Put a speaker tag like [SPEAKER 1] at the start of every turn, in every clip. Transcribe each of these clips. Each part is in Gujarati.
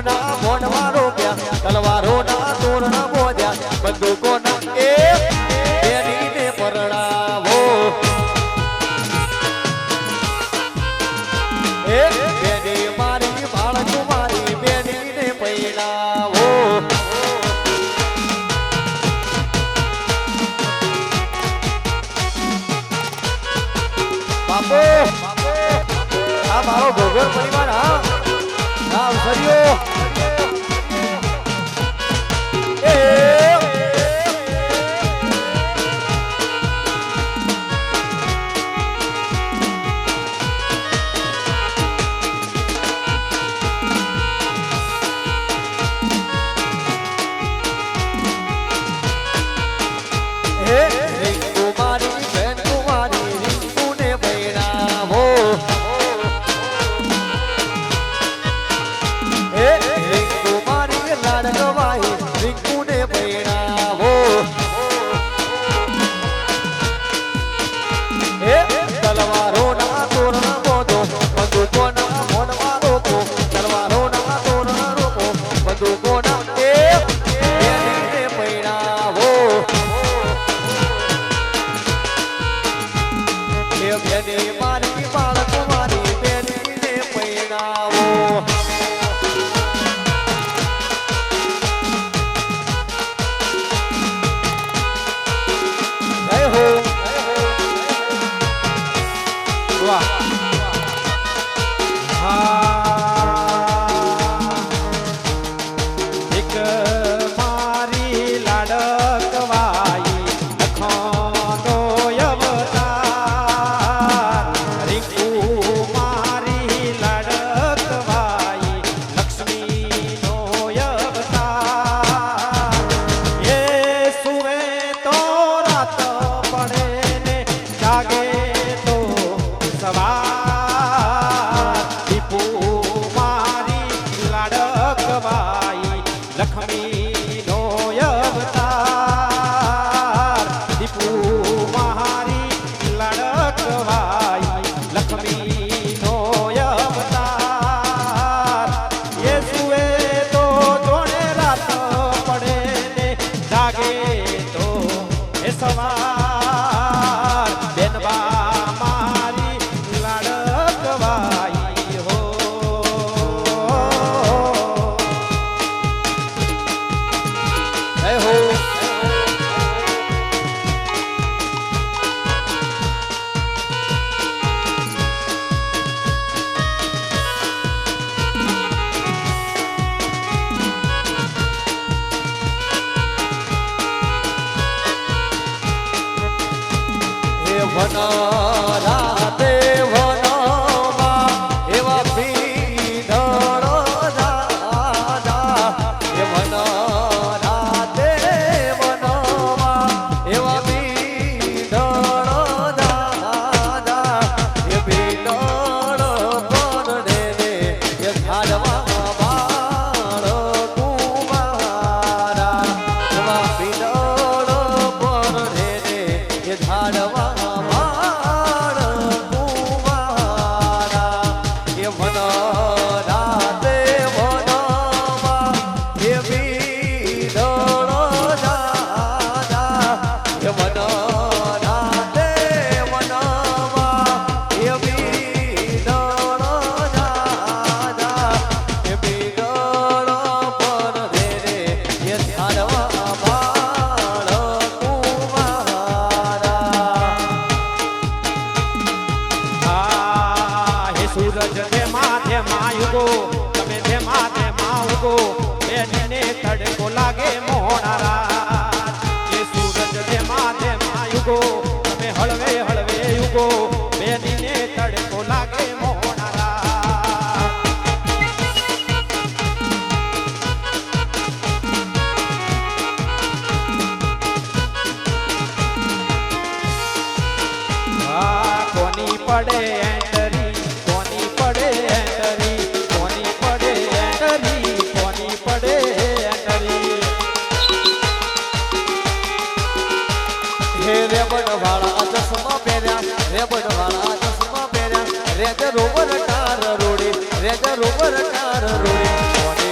[SPEAKER 1] બંદૂકોના મોઢમાં રોપ્યા, તલવારોના તોરણ બોધ્યા, બંદૂકોના એ બેનીને પરણાવો, એ બેની મારી બાળકુમારી બેનીને પૈણાવો. બાપો આ મારો ભોગર પરિવાર, હા અવસરીઓ મારી બાળકુમારી બેનીને પૈણાવો. જય હો વાહ.
[SPEAKER 2] એક મારી લાડકવાઈ લખોનો અવતાર, રીંકુ મારી લાડકવાઈ લક્ષ્મીનો અવતાર. એ સુવે તો રાત પડે ને જાગે તો સવાર, દીપુ મારી લાડકવાઈ લક્ષ્મીનો અવતાર, દીપુ મારી લાડકવાઈ લક્ષ્મીનો અવતાર. એ સુએ તો જોડે રાત પડે ને જાગે તો એ સવાર, બેનબા મારી લાડકવાઈ હો.
[SPEAKER 1] જય હો વન રાતે વનમાં એવા પીધળ દાદા, એ વન રાતે વનમાં એવા પીધળ દાદા, એ પીધળ પરણે ને એ ઝાડવા બાળ કુમારા, એવા પીધળ પરણે ને એ ઝાડવા
[SPEAKER 2] સૂરજ ધેમા યુગો, તમે ધેમા ઉગો, બેનીને તડકો લાગે મોણારા. એ સૂરજ ધેમા યુગો, તમે હળવે હળવે યુગો, બેનીને તડકો લાગે મોણારા. કોની પડે એન્ટરી, કોની પડે એન્ટરી, કોની પડે એન્ટરી, કોની પડે એન્ટરી.
[SPEAKER 1] હે રેબડ વાળા ચશ્મા પહેર્યા, રેબડ વાળા ચશ્મા પહેર્યા, રેજ રોવર કાર રોડે, રેજ રોવર કાર રોડે, કોને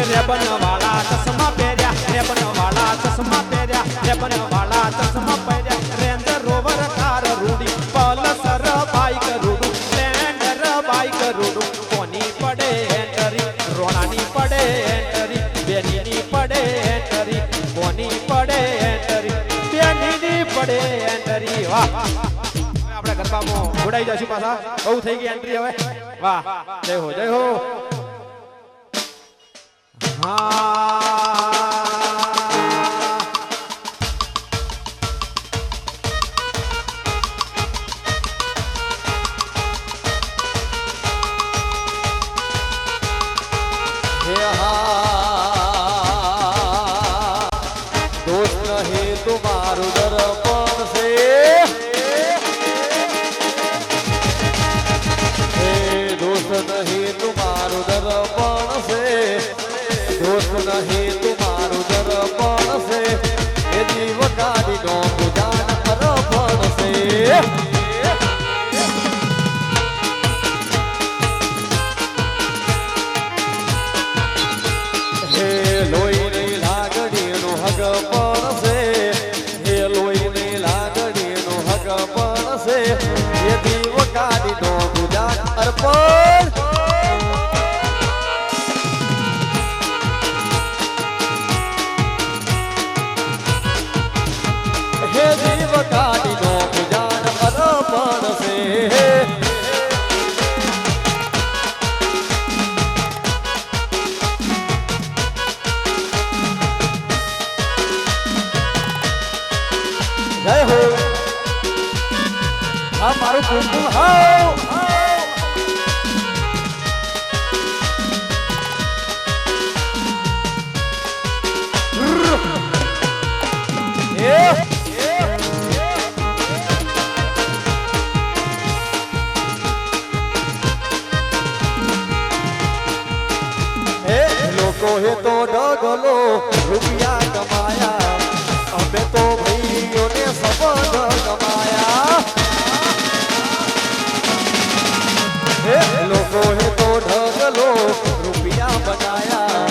[SPEAKER 2] રેબન વાળા ચશ્મા પહેર્યા રેબન વાળા ચશ્મા પહેર્યા રેબન વાળા ચશ્મા પહેર્યા રેન્જર રોવર કાર રૂડી પલ્સર બાઈક રૂડું સ્પ્લેન્ડર બાઈક રૂડું કોની પડે એન્ટરી રોણાની પડે એન્ટરી બેનીની પડે એન્ટરી કોની પડે એન્ટરી બેનીની પડે એન્ટરી વાહ આપણે ગરબામાં જોડાઈ જશું પાછા બહુ થઈ ગઈ એન્ટ્રી હવે વાહ જય હો જય હો
[SPEAKER 1] दोस्त नहीं तुम्हारू दर्पण से दोस्त नहीं तुम्हारू दर्पण से दोस्त नहीं तुम्हारू दर्पण से ये जीव गाड़ी नो बुझान अर्पण से લોહી ની લાગણી નું હગ પડશે હે લોહી ની લાગણી નું હગ પડશે એ દીવ કાઢી નો ગુજરાત અર્પણ હે દીવ કાઢી નો ગુજરાત અર્પણ છે જય હો આ મારું કુમકુમ હાવ લોકો હે તો ડગલો રૂપિયા કમાયા અમે તો ભાઈઓને સંબંધ કમાયા લોકો હે તો ઢગલો રૂપિયા બનાયા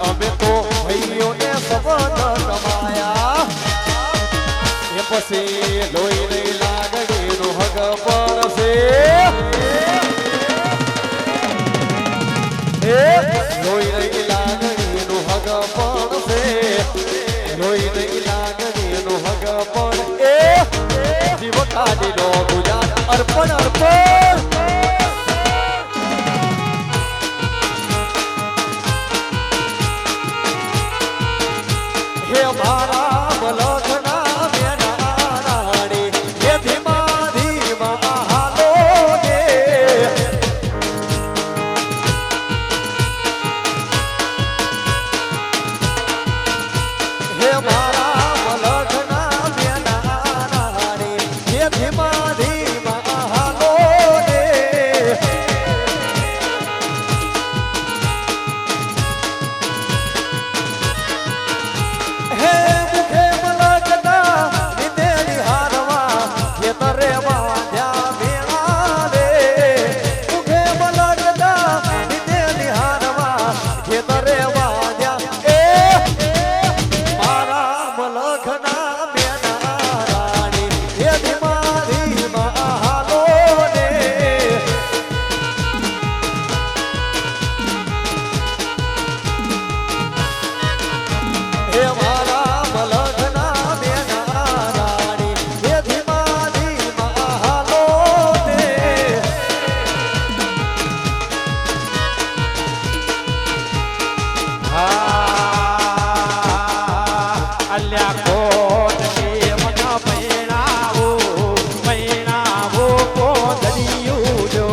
[SPEAKER 1] અમે તો ભાઈઓને સંબંધ કમાયા એ પછી લોહી નહીં લાગણીનું હગ પડશે લોહી નહીં લાગણીનું હગ પડશે લોહી નહીં લાગણીનું હગ પડે જીવ કાઢી લો ગુજરાત અર્પણ અર્પણ હે મારા મલખના બેના રાણી હે ધીમા ધીમા હાલો ને હે મારા મલખના બેના રાણી હે ધીમા ધીમા હાલો ને હે મુખે મલકના નિદેડી હારવા ખેતરે વાંધ્યા મેળા રે મુખે મલકના નિદેડી હારવા ખેતરે વાંધ્યા મારા મલખના બેના રાણી હે ધીમા ધીમા હાલો ને હે મારા મલખના બેના રાણી હે ધીમા ધીમા હાલો ને
[SPEAKER 2] અલ્યા કોણ કે મન પૈણાવો પૈણાવો કોદરિયું જો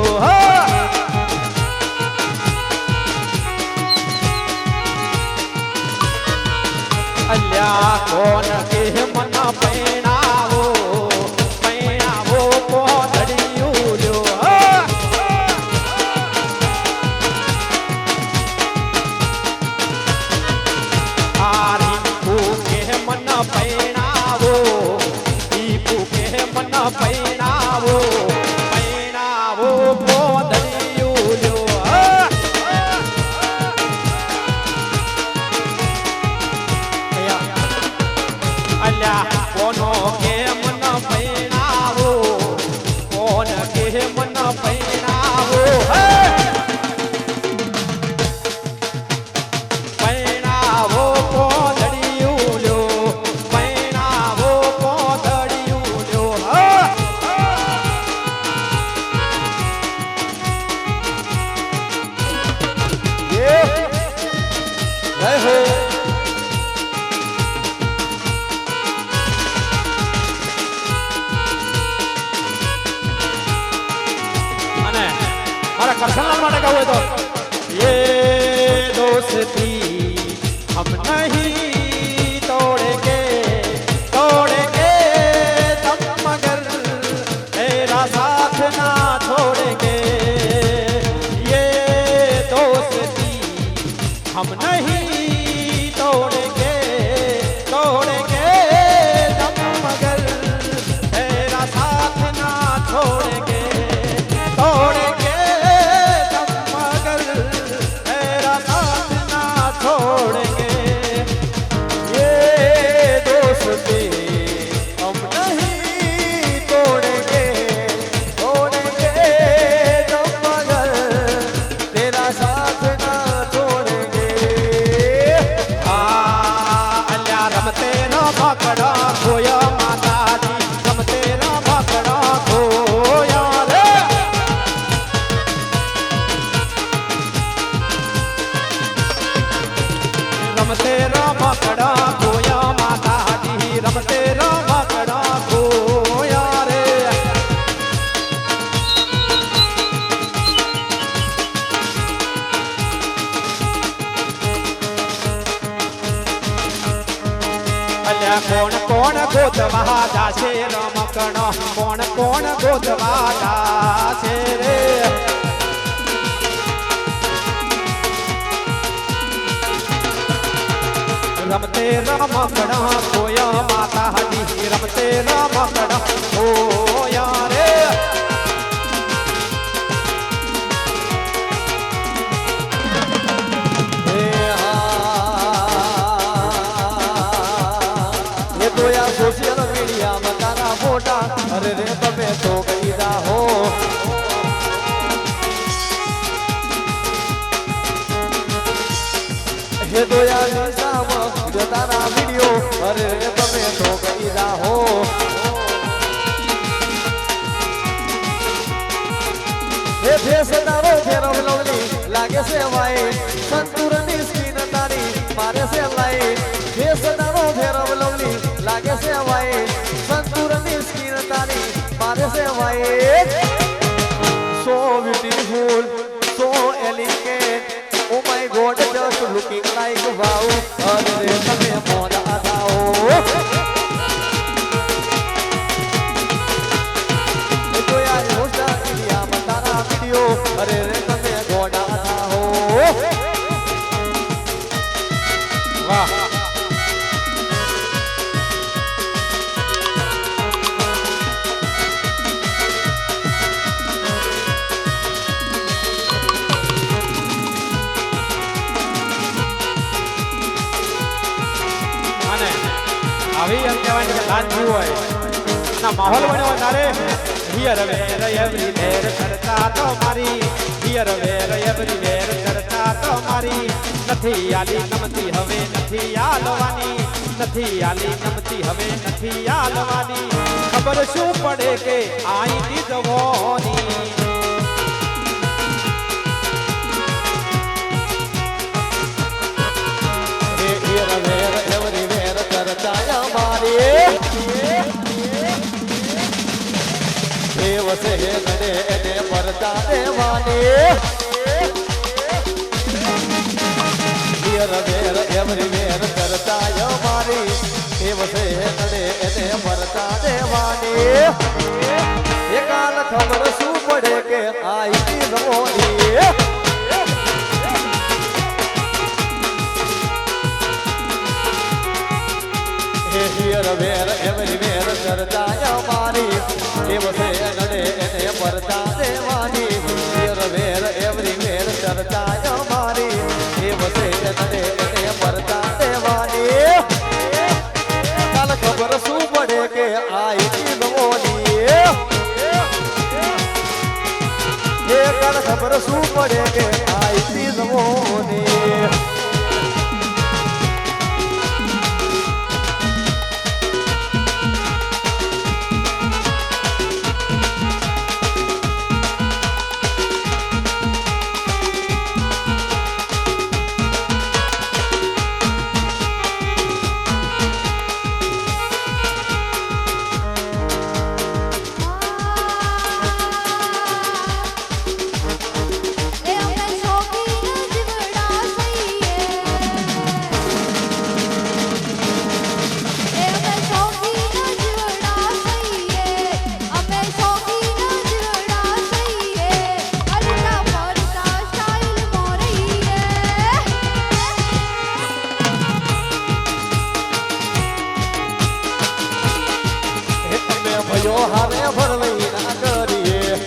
[SPEAKER 2] અલ્યા કોણ કે મન પૈણાવો પૈણાવો કોદરિયું જો પૈણાવો દીપુ કે મન પૈણાવો પૈણાવો પોદરિયું લ્યો
[SPEAKER 1] જય હો
[SPEAKER 2] અને મારા કરસનલાલ માટે કહું હોય તો ये दोस्ती हम नहीं तोड़ेंगे तोड़ेंगे तब मगर तेरा साथ ना छोड़ेंगे ये दोस्ती हम नहीं तोड़ेंगे तोड़ेंगे तब मगर तेरा साथ ना छोड़ेंगे तोड़ेंगे तब मगर तेरा साथ ना छोड़ेंगे
[SPEAKER 1] ये दोस्ती हम नहीं तोड़ेंगे तोड़ेंगे तब मगर तेरा साथ ना छोड़ेंगे
[SPEAKER 2] અલ્યા રમતે નો ભકડા ખોયા માતાજી રમતે નો ભકડા ખોયા રે રમતે નો ભકડા ખોયા માતાજી રમતે નો ભકડા ખોયા રે અલ્યા કોણ કોણ ગોતવા જાશે રમકણો કોણ કોણ ગોતવા જાશે રે રમતે રમકડા ખોયા માતા હજી રમતે રમકડા ખોયા રે
[SPEAKER 1] ये तो यार सोशल मीडिया में तारा फोटा अरे रे તમે તો ગઈડા હો ये तो यार निशाम जो तारा वीडियो अरे रे તમે તો ગઈડા હો ये फेस तारो फेरव लवली लागे से वाई संतुरनी स्किन तारी मारे से लाई फेस तारो फेरव लवली लागे से वाई संतुरनी स्किन तारी मारे से Y so beautiful so elegant oh my god just looking like wow अरे તમે મોડા થાઓ तो यार होता इंडिया में तारा वीडियो अरे रे તમે ગોડા થાઓ
[SPEAKER 2] વાહ અને આવી એમ કહેવાય કે લાજ જીવ હોય ના માહોલ બન્યો હોય તારે હિયર વેર એવરી વેર કરતા તો મારી હિયર વેર એવરી વેર કરતા તો મારી નથી આલી નમતી હવે નથી આલવાની નથી આલી નમતી હવે નથી આલવાની ખબર શું પડે કે આઈ દી જવાની
[SPEAKER 1] રે હિયર વેર એવરી વેર કરતા અમારી દેવ સે ગણે એને પરતા દેવાની હિયર વેર એવરી વેર કરતા અમારી દેવ સે ગણે એને પરતા દેવાની એ કાલ ખબર શું પડે કે આઈ દી જવાની હિયર વેર એવરી વેર કરતા અમારી દેવ સે ગણે એને પરતા દેવાની હિયર વેર એવરી વેર કરતા અમારી દેવ સે ગણે એને પરતા દેવાની કાલ ખબર શું પડે કે આઈ દી જવાની એ કાલ ખબર શું પડે કે આઈ દી જવાની હારે ભરવઈ ના કરીએ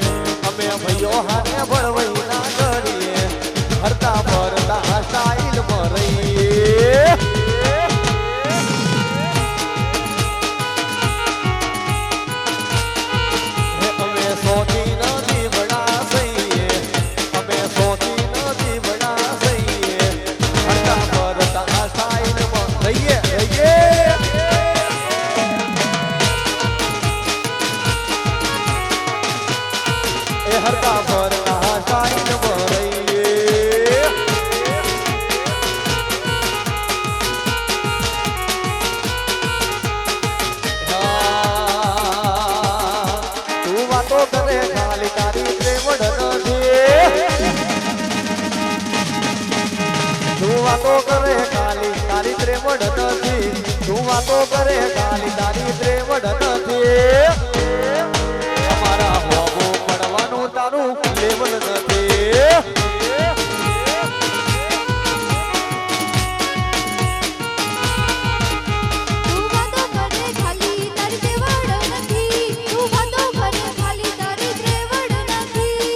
[SPEAKER 1] અમે ભાઈઓ હારે ભરવઈ ના કરીએ હરતા ફરતા સ્ટાઈલ માં રહીએ અમે સોની નથી બના સહીએ અમે સોની નથી બના સહીએ હરતા ફરતા સ્ટાઈલ માં રહીએ હરતા ફરતા સ્ટાઈલ માં રહીએ તું વાતો કરે ખાલી તારી પ્રેમડ નથી તું વાતો કરે ખાલી તારી પ્રેમડ નથી તું વાતો કરે ખાલી તારી પ્રેમડ નથી અમારા હોવો પડવાનું તારું લેવલ નથી
[SPEAKER 3] તું વાતો કરે ખાલી તારી પ્રેવડ નથી તું વાતો કરે ખાલી તારી પ્રેવડ નથી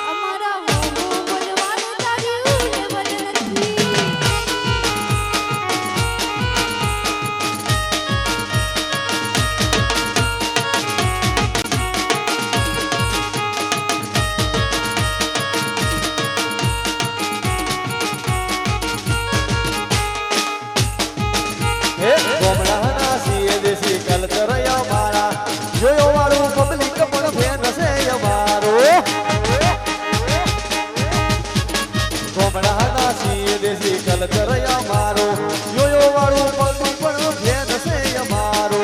[SPEAKER 3] અમારા હોવો બોલવાનું તારું લેવલ નથી
[SPEAKER 1] હે ગોમડાના સીએ દેશી કલ્ચર અમારા જોયો વાળું પબ્લિક પણ ફેન છે અમારો ગોમડાના સીએ દેશી કલ્ચર અમારો જોયો વાળું પબ્લિક પણ ફેન છે અમારો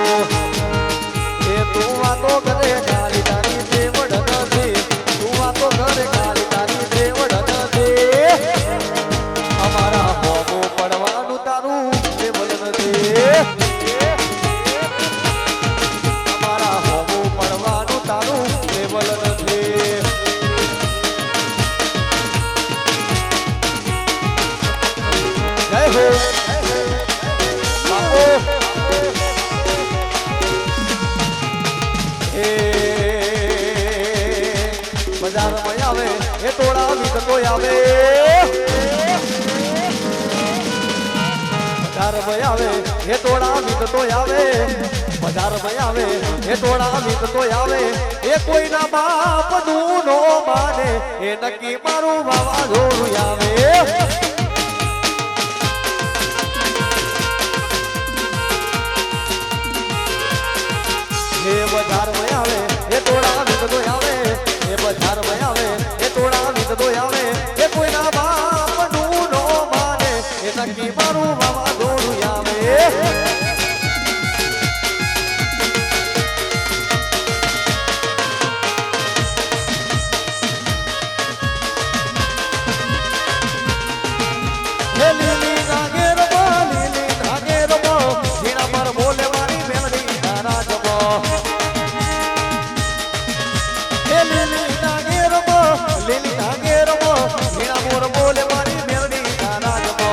[SPEAKER 1] એ તું વાતો કરે ખાલી તારી પ્રેમડ નથી તું વાતો કરે ખાલી તારી પ્રેમડ નથી અમારા હોમો પડવાનું તારું લેવલ નથી અમારા હોમો પડવાનું તારું લેવલ નથી જય હો બાપુ એ બજારમાં આવે એ ટોળા વિકતો આવે બજારમાં આવે એ ટોળા વિકતો આવે બજારમાં આવે એ ટોળા વિકતો આવે એ કોઈના બાપનું નો માને એ નક્કી મારું વાવાઝોડું આવે એ બજારમાં આવે એ ટોળા વિકતો આવે એ બજારમાં આવે એ ટોળા વિકતો આવે એ કોઈના બાપનું નો માને એ નક્કી મારું વાવાઝોડું આવે લીલી નાગે રમો ઝીણા પર બોલે મારી મેલડી તારા જમો લીલી નાગે રમો ઝીણા મોર બોલે મારી મેલડી તારા જમો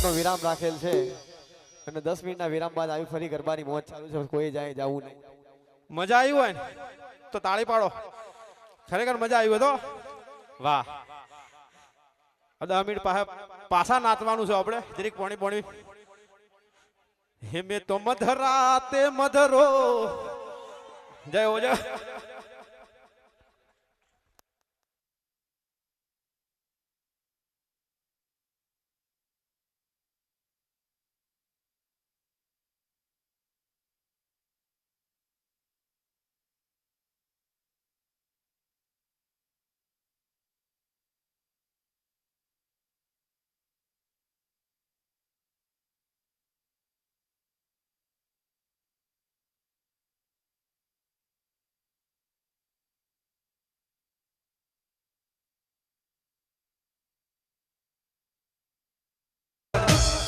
[SPEAKER 1] મિનિટનો વિરામ રાખેલ છે અને 10 મિનિટના વિરામ બાદ આવી ફરી ગરબાની મોજ ચાલુ છે. કોઈ જાય જવું નહીં.
[SPEAKER 2] મજા આવી હોય ને તો તાળી પાડો. ખરેખર મજા આવી હોય તો વાહ. 10 મિનિટ પાછા નાચવાનું છે આપણે. જરીક પોણી હેમે તો મધરાતે મધરો જય હો જય.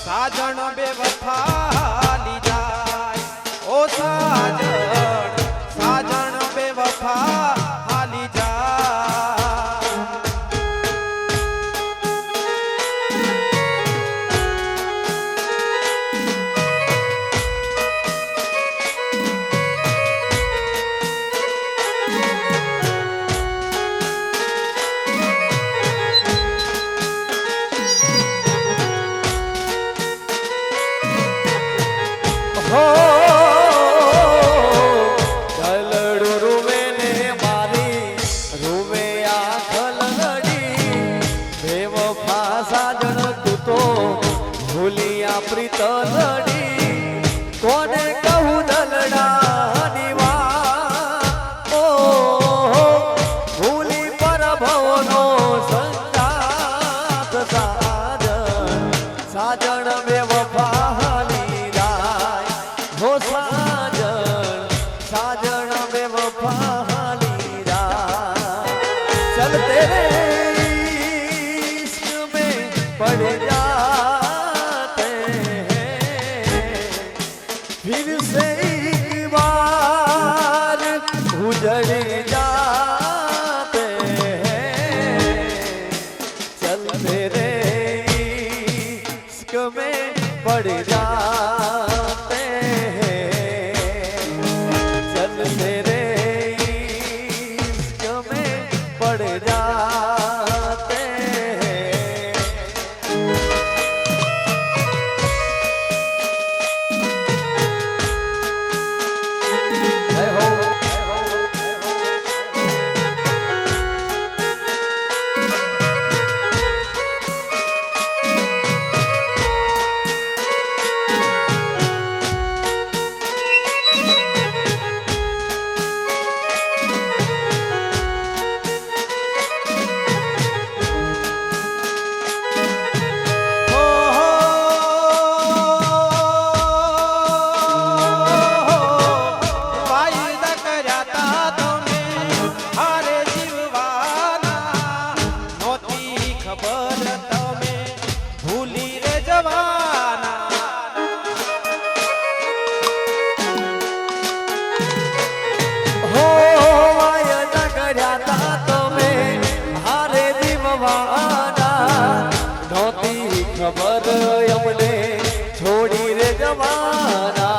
[SPEAKER 2] સાજણ બે વફા લીજાય ઓ સાજણ બે વફા હાલી જાય.
[SPEAKER 1] ઢલડું રૂમે ને મારી રૂમે આંખ લડી બેવફા સાજણ તું તો ભૂલિયા પ્રીત લડી કોને કહું દલડાની વાત ઓ ભૂલી પરભવનો સંગાત સાજણ બેવફા હાલી જાય હો साजन में वफा हाली चल तेरे इश्क में पड़ जाते हैं फिर से एक बार उजड़ जाते हैं चल तेरे इश्क में पड़ जाते तेरे इश्क में पड़ जाते हैं. जय हो खबर अमने छोड़ी रे जवाना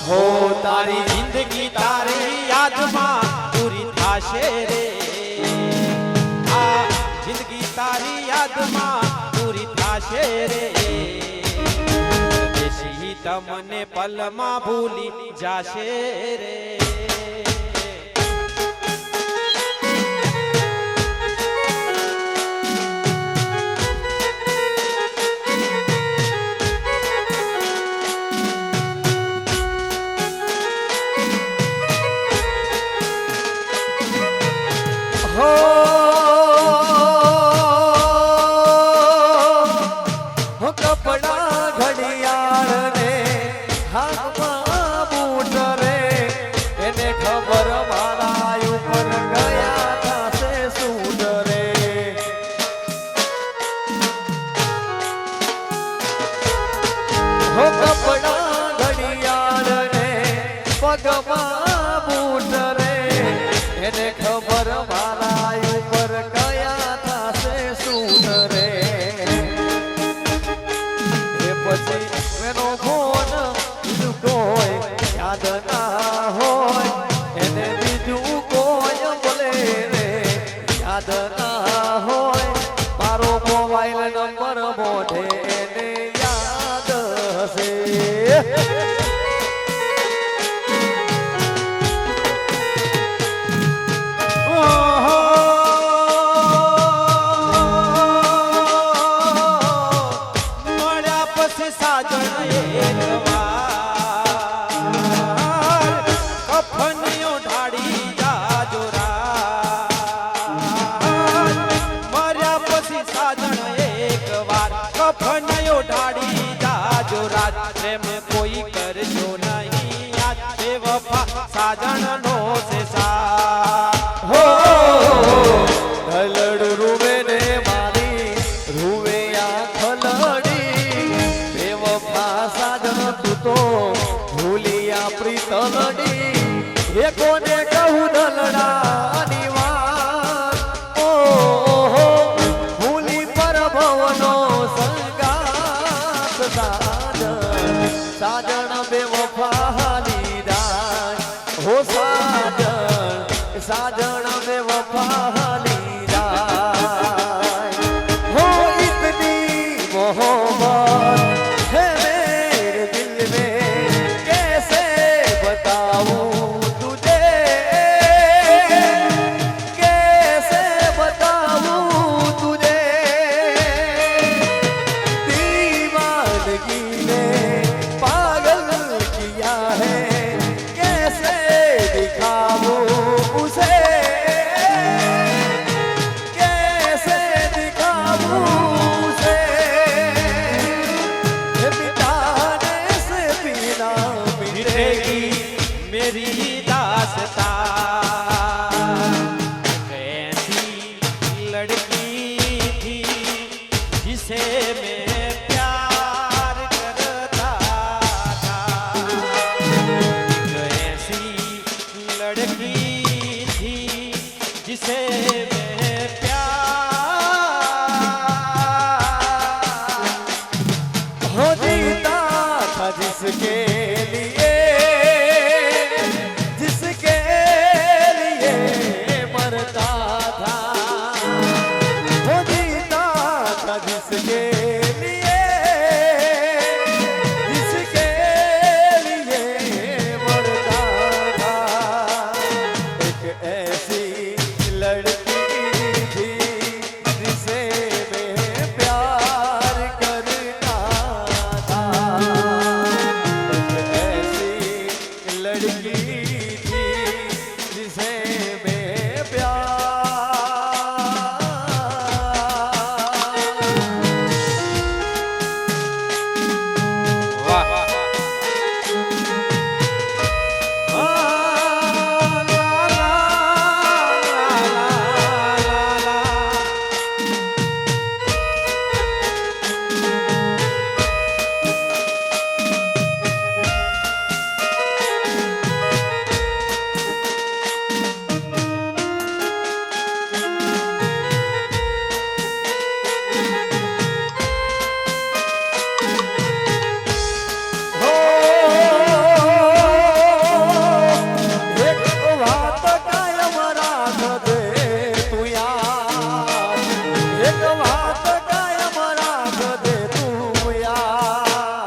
[SPEAKER 2] हो तारी जिंदगी तारी याद में पूरी थाशे रे. आ जिंदगी तारी याद में पूरी थाशे रे. देशी तमने पल में भूली जाशे रे.
[SPEAKER 1] हो कपड़ा घड़ियाल ने हाथ में बूट रे એને ખબર મારા ઉપર ગયા થાશે સૂટ રે. હો કપડા ઘડિયાળ ને પગમાં બૂટ રે એને ખબર મારા ઉપર ગયા થાશે સૂટ રે.
[SPEAKER 2] સાજણનો છે સાથ.
[SPEAKER 1] હો ઢલડ રૂવે ને મારી રૂવે આ ખલડી બેવફા સાજણ તું તો ભૂલિયા પ્રીતલડી હે કોને કહું ઢલડાની વાત ઓહો ભૂલી પર ભવનો સંગાત સાજણ બેવફા લીધા હો साजन में वफा लीला हो इतनी मोहब्बत है मेरे दिल में कैसे बताऊं तुझे कैसे बताऊं तुझे दीवानगी ने पागल किया है कैसे दिखाऊं उसे कैसे दिखाऊं उसे मिटाने से बिना
[SPEAKER 2] मिटेगी मेरी दास्तां. कैसी लड़की थी जिसे मैं प्यार करता था. कैसी लड़की थी जिसे मैं प्यार.
[SPEAKER 1] हो जीता था जिसके लिए जिसके लिए मरता था हो जीता था जिसके लिए जिसके लिए मरता था. एक ऐसी लड़की थी जिसे मैं प्यार करता था. एक ऐसी लड़की थी जिसे मैं प्यार
[SPEAKER 2] વાહ.
[SPEAKER 1] हो एक बात कायम राख दे तू यार एक बात कायम राख दे तू यार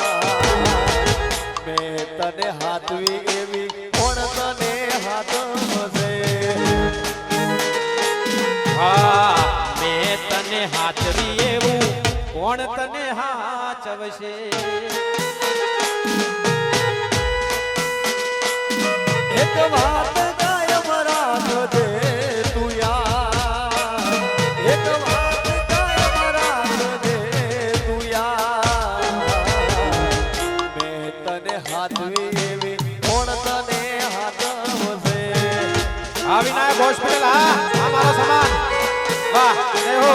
[SPEAKER 1] मैं तने हाथवी एवी कोण तने हाथ मसे
[SPEAKER 2] હા મેં તને હાચવી એવું કોણ તને હાચવશે.
[SPEAKER 1] एक बात कायम राख दे तू यार एक बात कायम राख दे तू यार मैं तने हाथवी एवी कोण तने हाथ मसे
[SPEAKER 2] આ વિનાયક હોસ્પિટલ હા આ મારો સમાન. વાહ જય હો.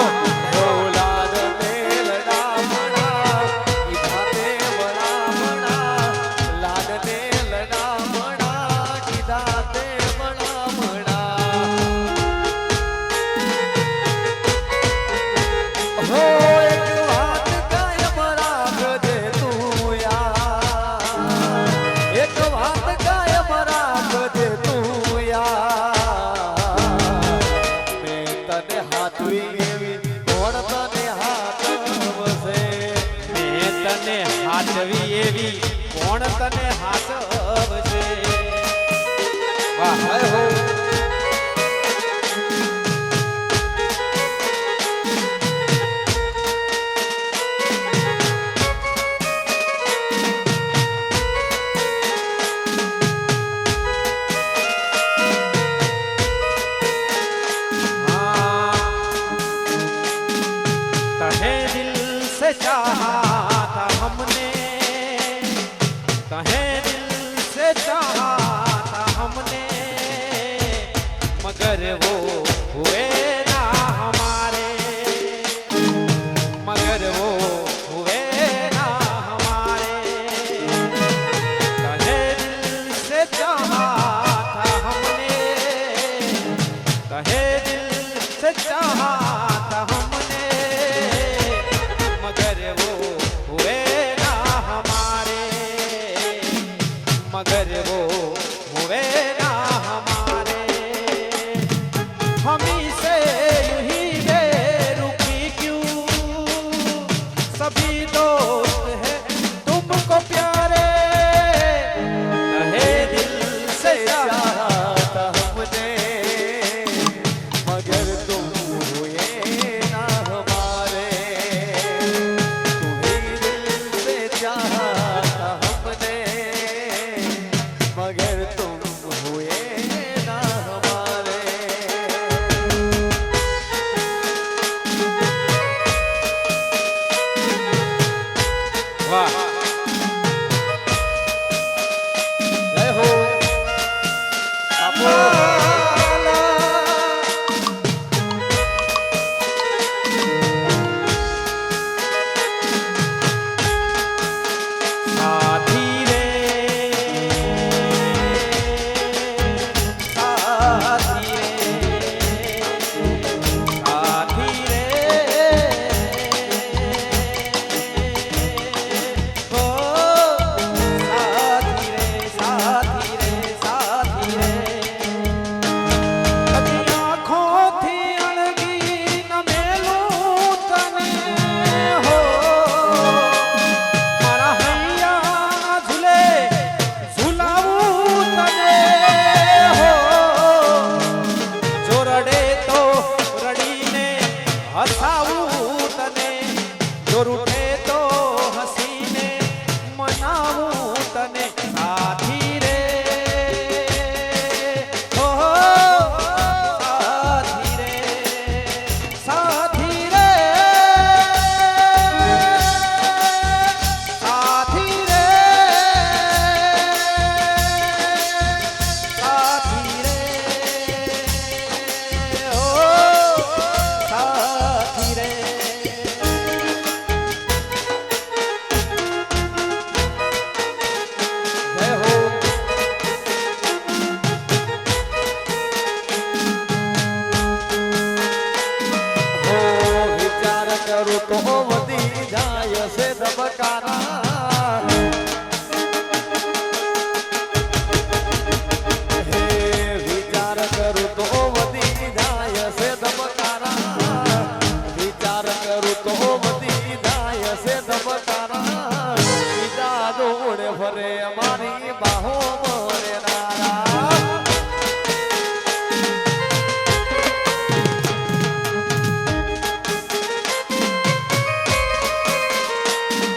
[SPEAKER 1] औलाद मेलड़ा मना इधाते बड़ा मना लाड ने लड़ा मना इधाते बड़ा मना हो एक बात कायम राख दे तू यार एक बात कायम राख दे तू यार मैं तने हाथवी एवी कोण तने हाथ वसे
[SPEAKER 2] મેં તને હાચવી એવી કોણ તને હાચવશે. વાહ
[SPEAKER 1] હે હો
[SPEAKER 2] तहे दिल से चाहा था हमने तहे दिल चाहत हमने मगर वो हुए ना हमारे मगर वो हुए ना हमारे हमी से यूं ही बेरुखी क्यों सभी दोस्त हैं तुमको प्यारे
[SPEAKER 1] कहे दिल से चाहता हमने मगर तुम हुए ना हमारे तुम्हें दिल से चाहता हमने मगर तुम हुए ना हमारे
[SPEAKER 2] वाह
[SPEAKER 1] जय हो बापू
[SPEAKER 2] साथी रे साथी रे ओ साथी रे कभी आँखोंથી અણગી ન મેલું તને હો મારા હૈયા ઝૂલે ઝૂલાવું તને હો જો રડે તો રડીને હસાવું તને જો રૂઠે તો હસીને મનાવું તને સાથી રે ઓ સાથી રે સાથી રે સાથી રે સાથી રે ઓ સાથી રે
[SPEAKER 1] જય હો હો વિચાર કરું તો વધી જાય છે ધબકારા હે વિચાર કરું તો વધી જાય છે ધબકારા વિચાર કરું તો વધી જાય છે ધબકારા બીજા દોડે ફરે મારી બાહો મરે નારા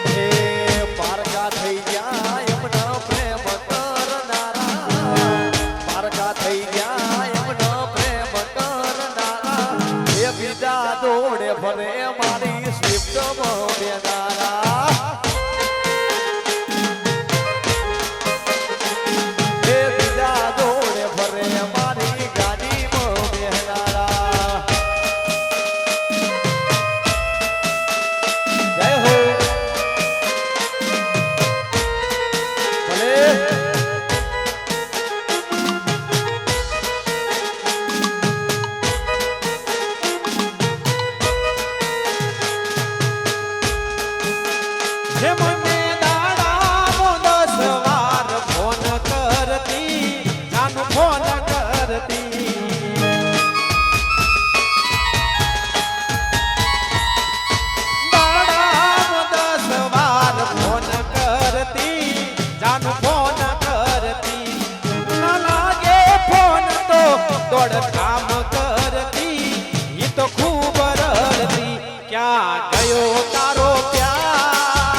[SPEAKER 1] હે પારકા થઈ ગયા એમનો પ્રેમ કરનારા પારકા થઈ ગયા એમનો પ્રેમ કરનારા એ બીજા દોડે ફરે મારી સ્વિફ્ટમાં બેનારા એ બીજા દોડે ફરે મારી ગાડીમાં બેનારા જય હો ભલે
[SPEAKER 2] હે મને દાડામો 10 વાર ફોન કરતી જાનું ફોન કરતી દાડામો 10 વાર ફોન કરતી જાનું ફોન કરતી ન લાગે ફોન તો દોડ કામ કરતી ઈ તો ખૂબ રડતી ક્યાં ગયો તારો પ્યાર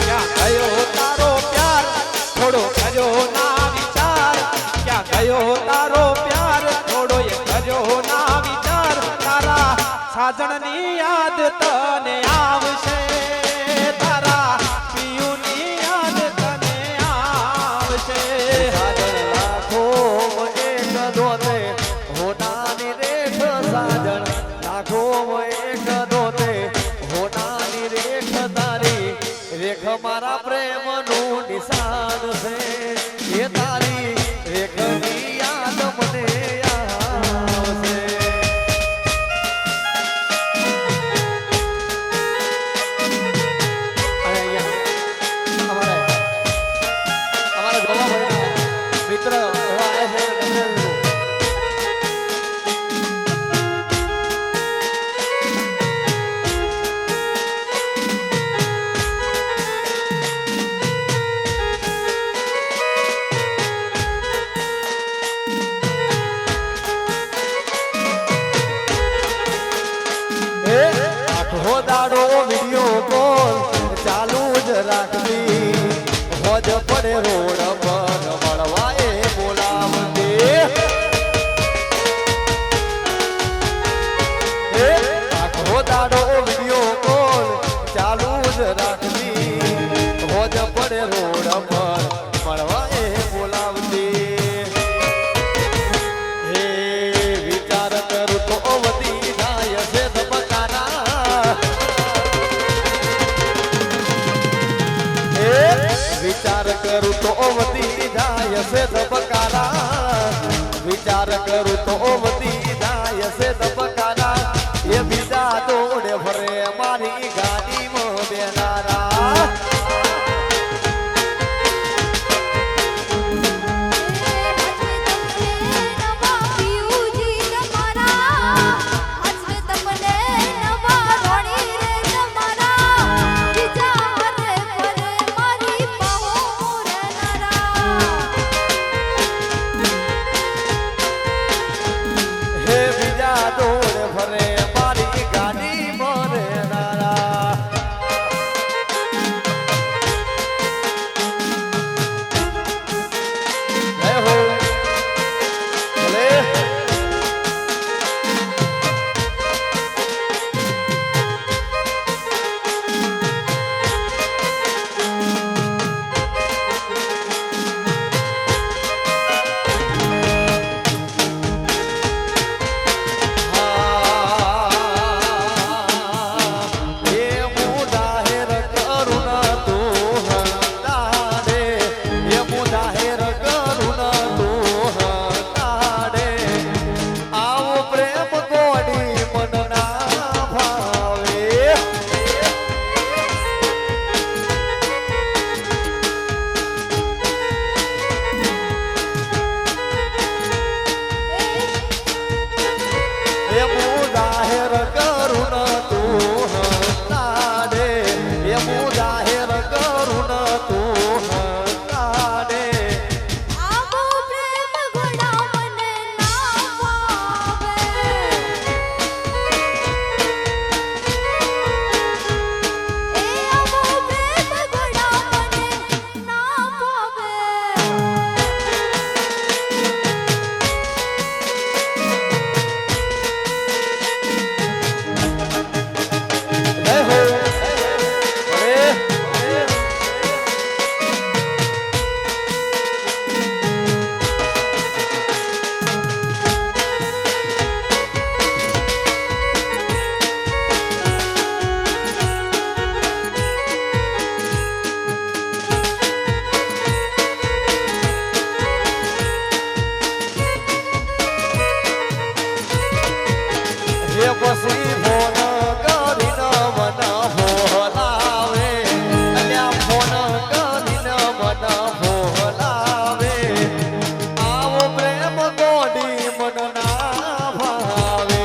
[SPEAKER 2] ક્યાં ગયો તારો પ્યાર થોડો કર્યો ના વિચાર ક્યાં ગયો તારો પ્યાર થોડો એ કર્યો ના વિચાર તારા સાજણની યાદ તને આવશે તારા પિયુની યાદ તને આવશે
[SPEAKER 1] સાજણ લાખો એક દોતે હોનાની રેખ સાજણ લાખો એક દોતે હોનાની રેખ તારી રેખ મારા પ્રેમનું નિશાન છે એ તારી રેખની યાદ મને આવશે વાય હે આખો દાડો વિડિયો કોલ ચાલુ જ રાખવી હોજ પડે રોડ પર મળવા એ બોલાવતી આખો દાડો વિડિયો કોલ ચાલુ જ રાખવી હોજ પડે રોડ પર મળવા એ બોલાવતી હે વિચાર કરું તો વધી જાય છે વિચાર કરું તો વધી જાય છે ધબકારા વિચાર કરું તો વધી જાય છે ધબકારા એ બીજા દોડે ભરે મારી ગાડીમાં બેનારા પછી ફોન કરીને મને બોલાવે અલ્યા ફોન કરીને મને બોલાવે આવો પ્રેમ ગોડી મન ના ભાવે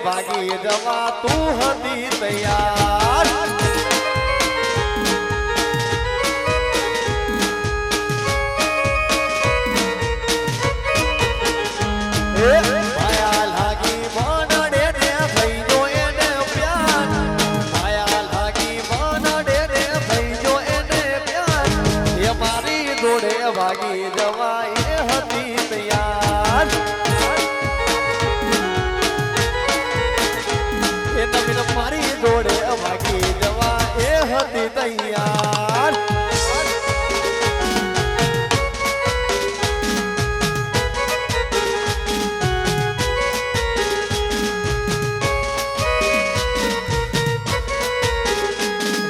[SPEAKER 1] ભાગી જવા તું હતી તૈયાર ભાગી જવા એ હતી તૈયાર એ નવીન મારી જોડે ભાગી જવા એ હતી તૈયાર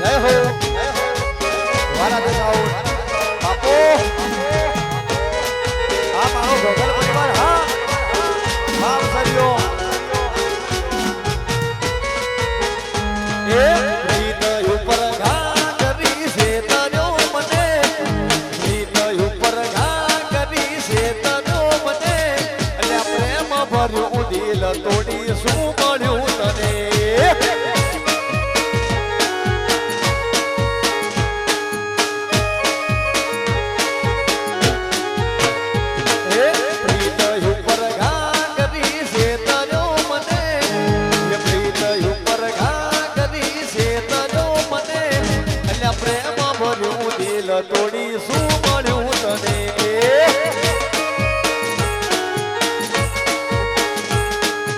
[SPEAKER 1] જય હો વાલા દેખાઓ બાપો આ મારો ગોગલ પરિવાર હા બાપ સરિયો એ ગીત ઉપર ઘા કરી છે તર્યો મને ગીત ઉપર ઘા કરી છે તર્યો મને એટલે પ્રેમ ભર્યું દિલ તોડી શું મળ્યું તને તોડી શું મળ્યું તને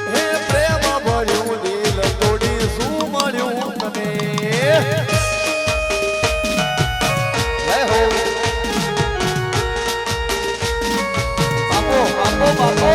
[SPEAKER 1] હે પ્રેમ ભર્યું દિલ તોડી શું મળ્યું તને હે હો બાપો બાપો બાપો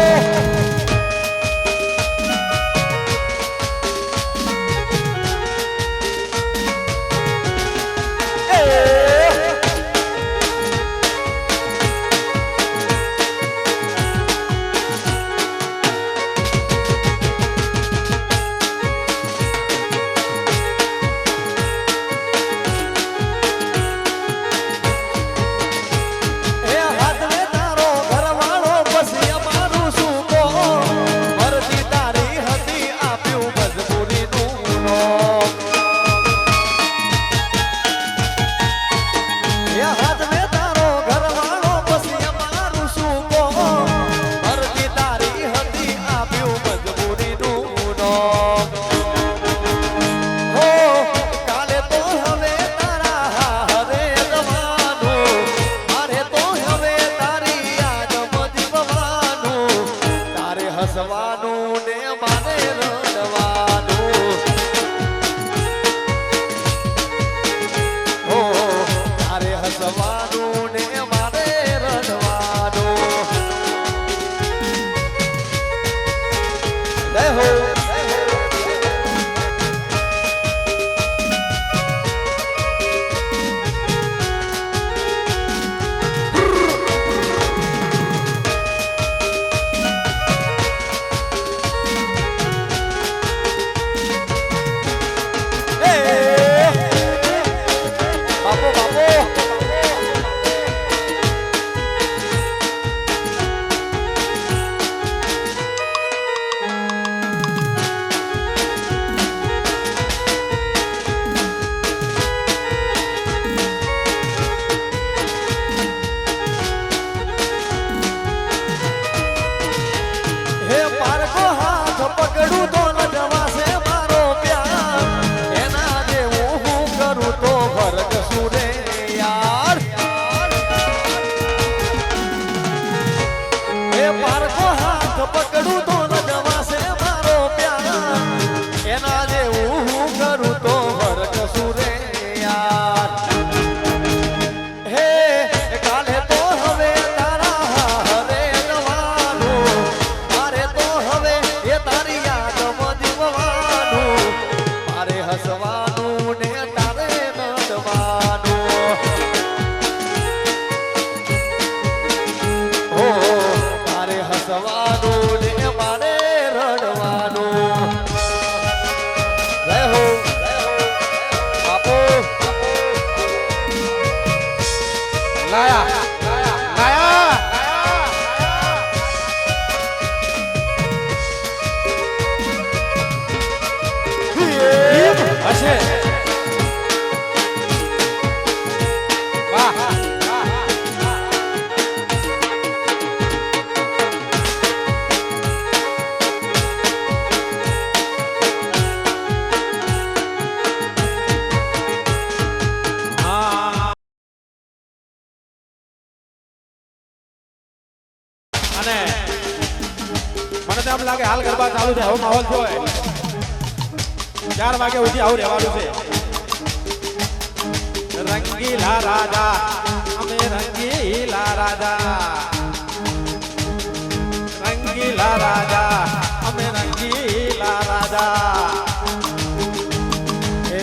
[SPEAKER 1] હસવાનું ને મારે રડવાનું હો તારે હસવાનું ને મારે રડવાનું જય હો બાપો બાપો હે પારકો હાથ પકડું તો ન જવાશે મારો પ્યાર એના જેવું હું કરું તો ફરક સુરે યાર હે પારકો હાથ પકડું તો ન જવાશે મારો પ્યાર એના જેવું હું કરું તો ફરક સુરે યાર હે કાલે તો હવે તારા હરે જવાનું મારે તો હવે એ તારી યાદમાં જીવવાનું મારે હસવાનું ને તારે રડવાનું હો તારે હસવાનું ને મારે રડવાનું જય હો બાપો
[SPEAKER 2] લાયા અને મને તો એમ લાગે હાલ ગરબા ચાલુ છે, આવો માહોલ થયો હોય 4 વાગે સુધી આવું રહેવાનું છે. રંગીલા રાજા અમે રંગીલા રાજા, રંગીલા રાજા અમે રંગીલા રાજા.
[SPEAKER 1] એ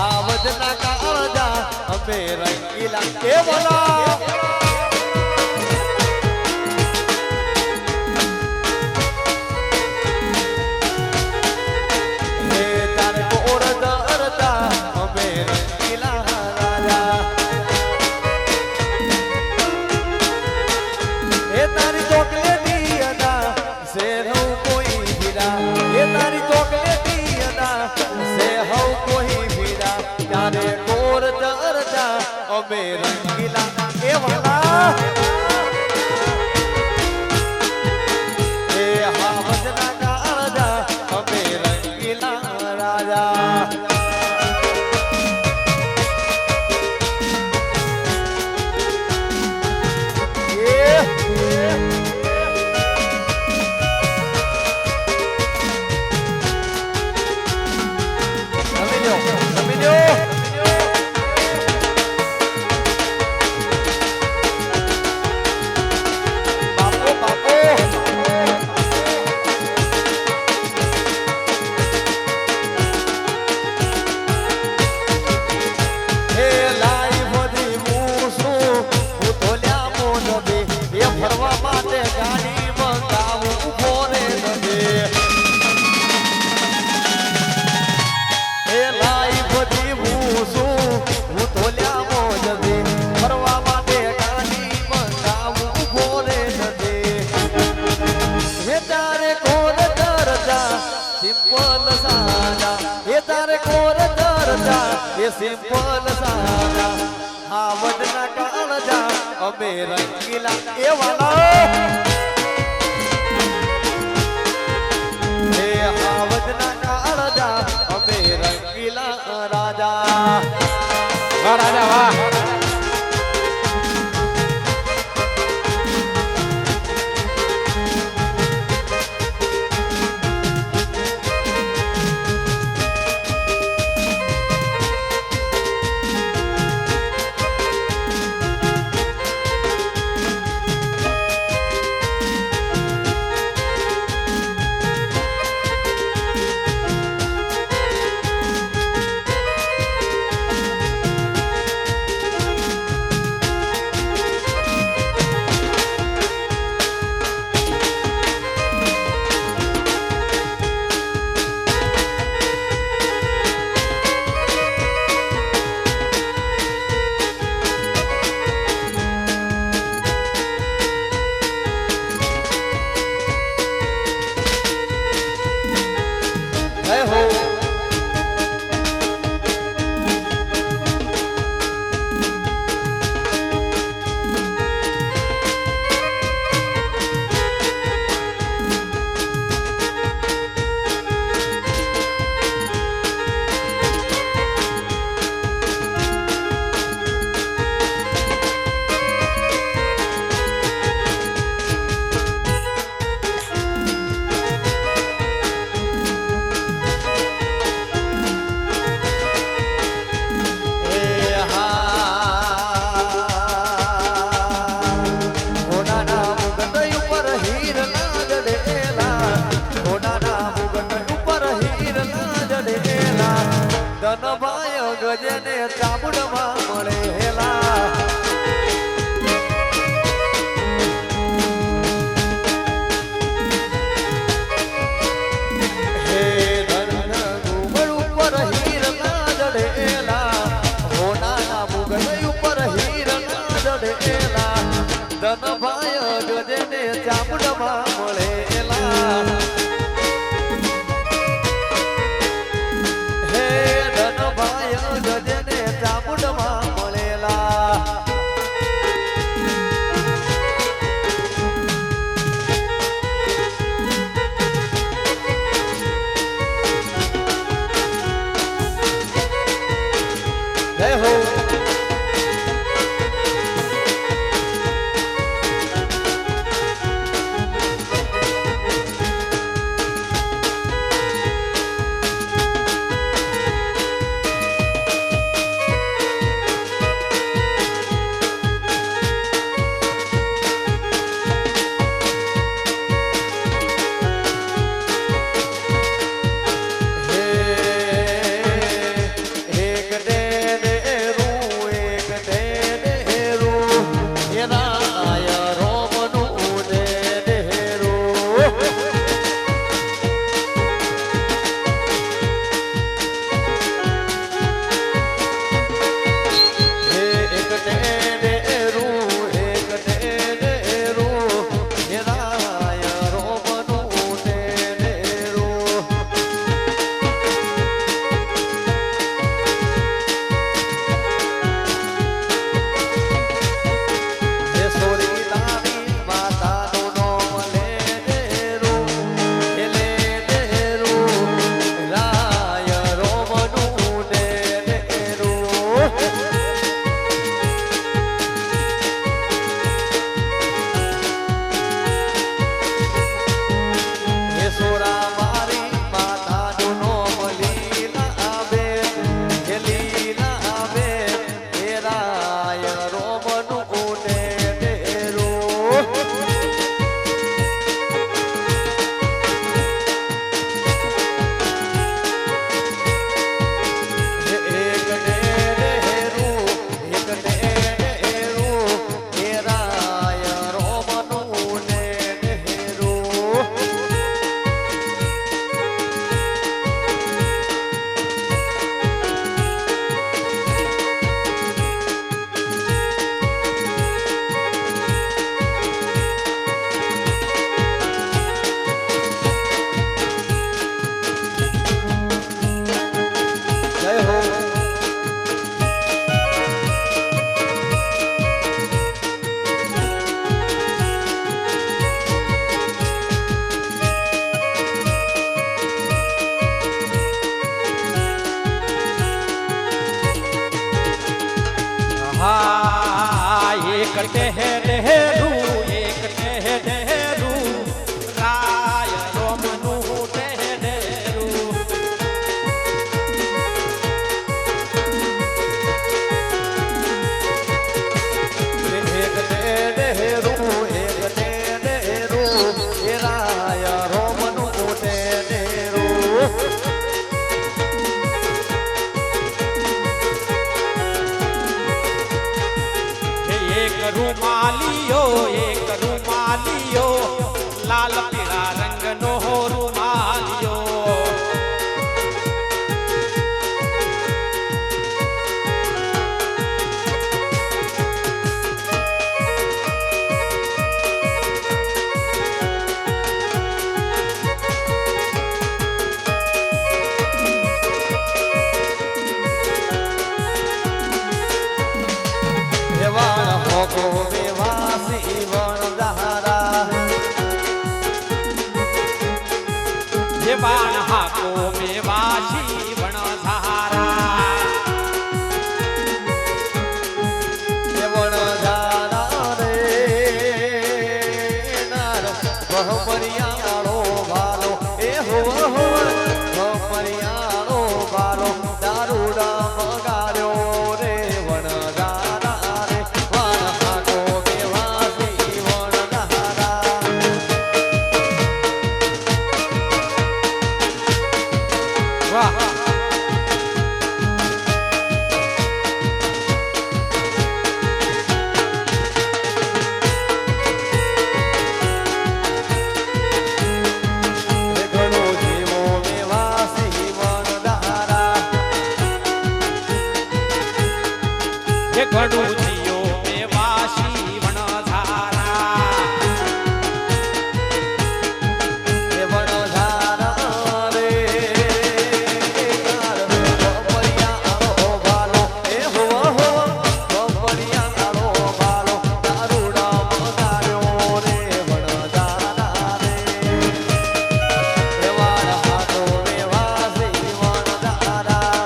[SPEAKER 1] આવજના કાળજા અમે રંગીલા એ બોલા અમે રંગીલા એ વાલા એ હાવજના કાળજા અમે રંગીલા રાજા. સિમ્પલ સારા આવડના કાળજા અમે રંગીલા એ વાલા એ આવડના કાળજા અમે રંગીલા રાજા.
[SPEAKER 2] વાહ રાજા વાહ.
[SPEAKER 1] ગજને ચાબુડમાં મળેલા હે ધન ગુમળ ઉપર હીરના જડેલા હોનાના મુગલ ઉપર હીરના જડેલા ધન ભાઈ ગજને ચાબુડમાં મળેલા ગજને ચામુંડમાં મળેલા જય હો
[SPEAKER 2] એક ટેહેરું રાય રોમનું ટેહેરું
[SPEAKER 1] એક ટેડેરું એક ટેડેરું એ રાય રોમનું ટેડેરું
[SPEAKER 2] એક રૂમાલિયો લાલ પીળા રંગનો રૂમાલિયો
[SPEAKER 1] વાણ હોકો વેવાસી વણધારા
[SPEAKER 2] જે બાણ હાકો મેવાશી વણધારા
[SPEAKER 1] એ વણધારા રે નાર બહમરિયાળો ભાલો એ બહમરિયાળો ભાલો દારૂડા મગાડ્યો રે વણધારા રે વાણ હાકો વેવાસી વણધારા
[SPEAKER 2] વાહ
[SPEAKER 1] ઘણો જીવો વેવાસી વણધારા
[SPEAKER 2] જે ઘડું જીયો મેવાશી વણધારા
[SPEAKER 1] એ વણધારા રે નાર બહમરિયાળો ભાલો એ બહમરિયાળો ભાલો દારૂડા મગાડ્યો રે વણધારા રે વાણ હાકો વેવાસી વણધારા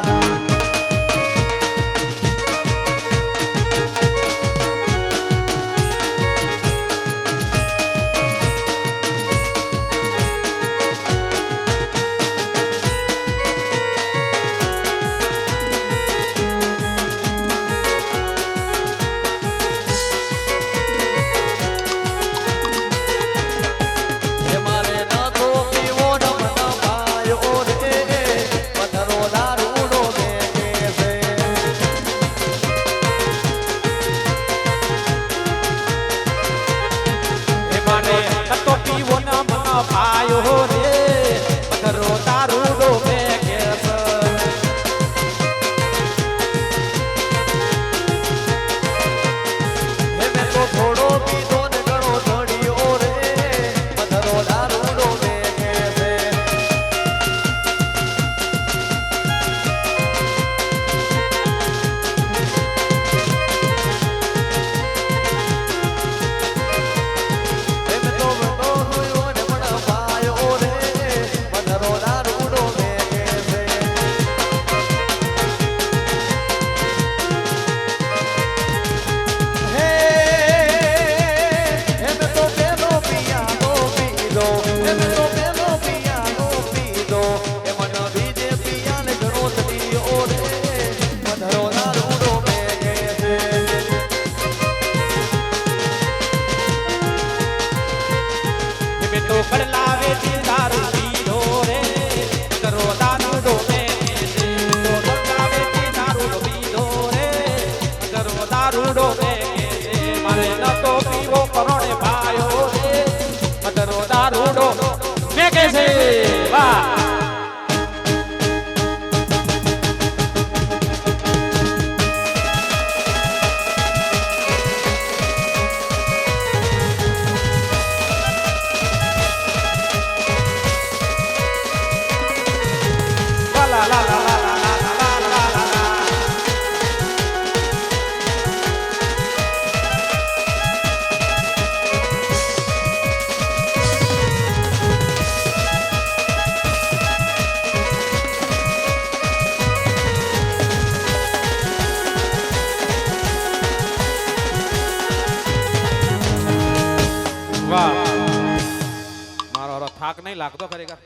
[SPEAKER 2] થાક નહીં લાગતો ખરેખર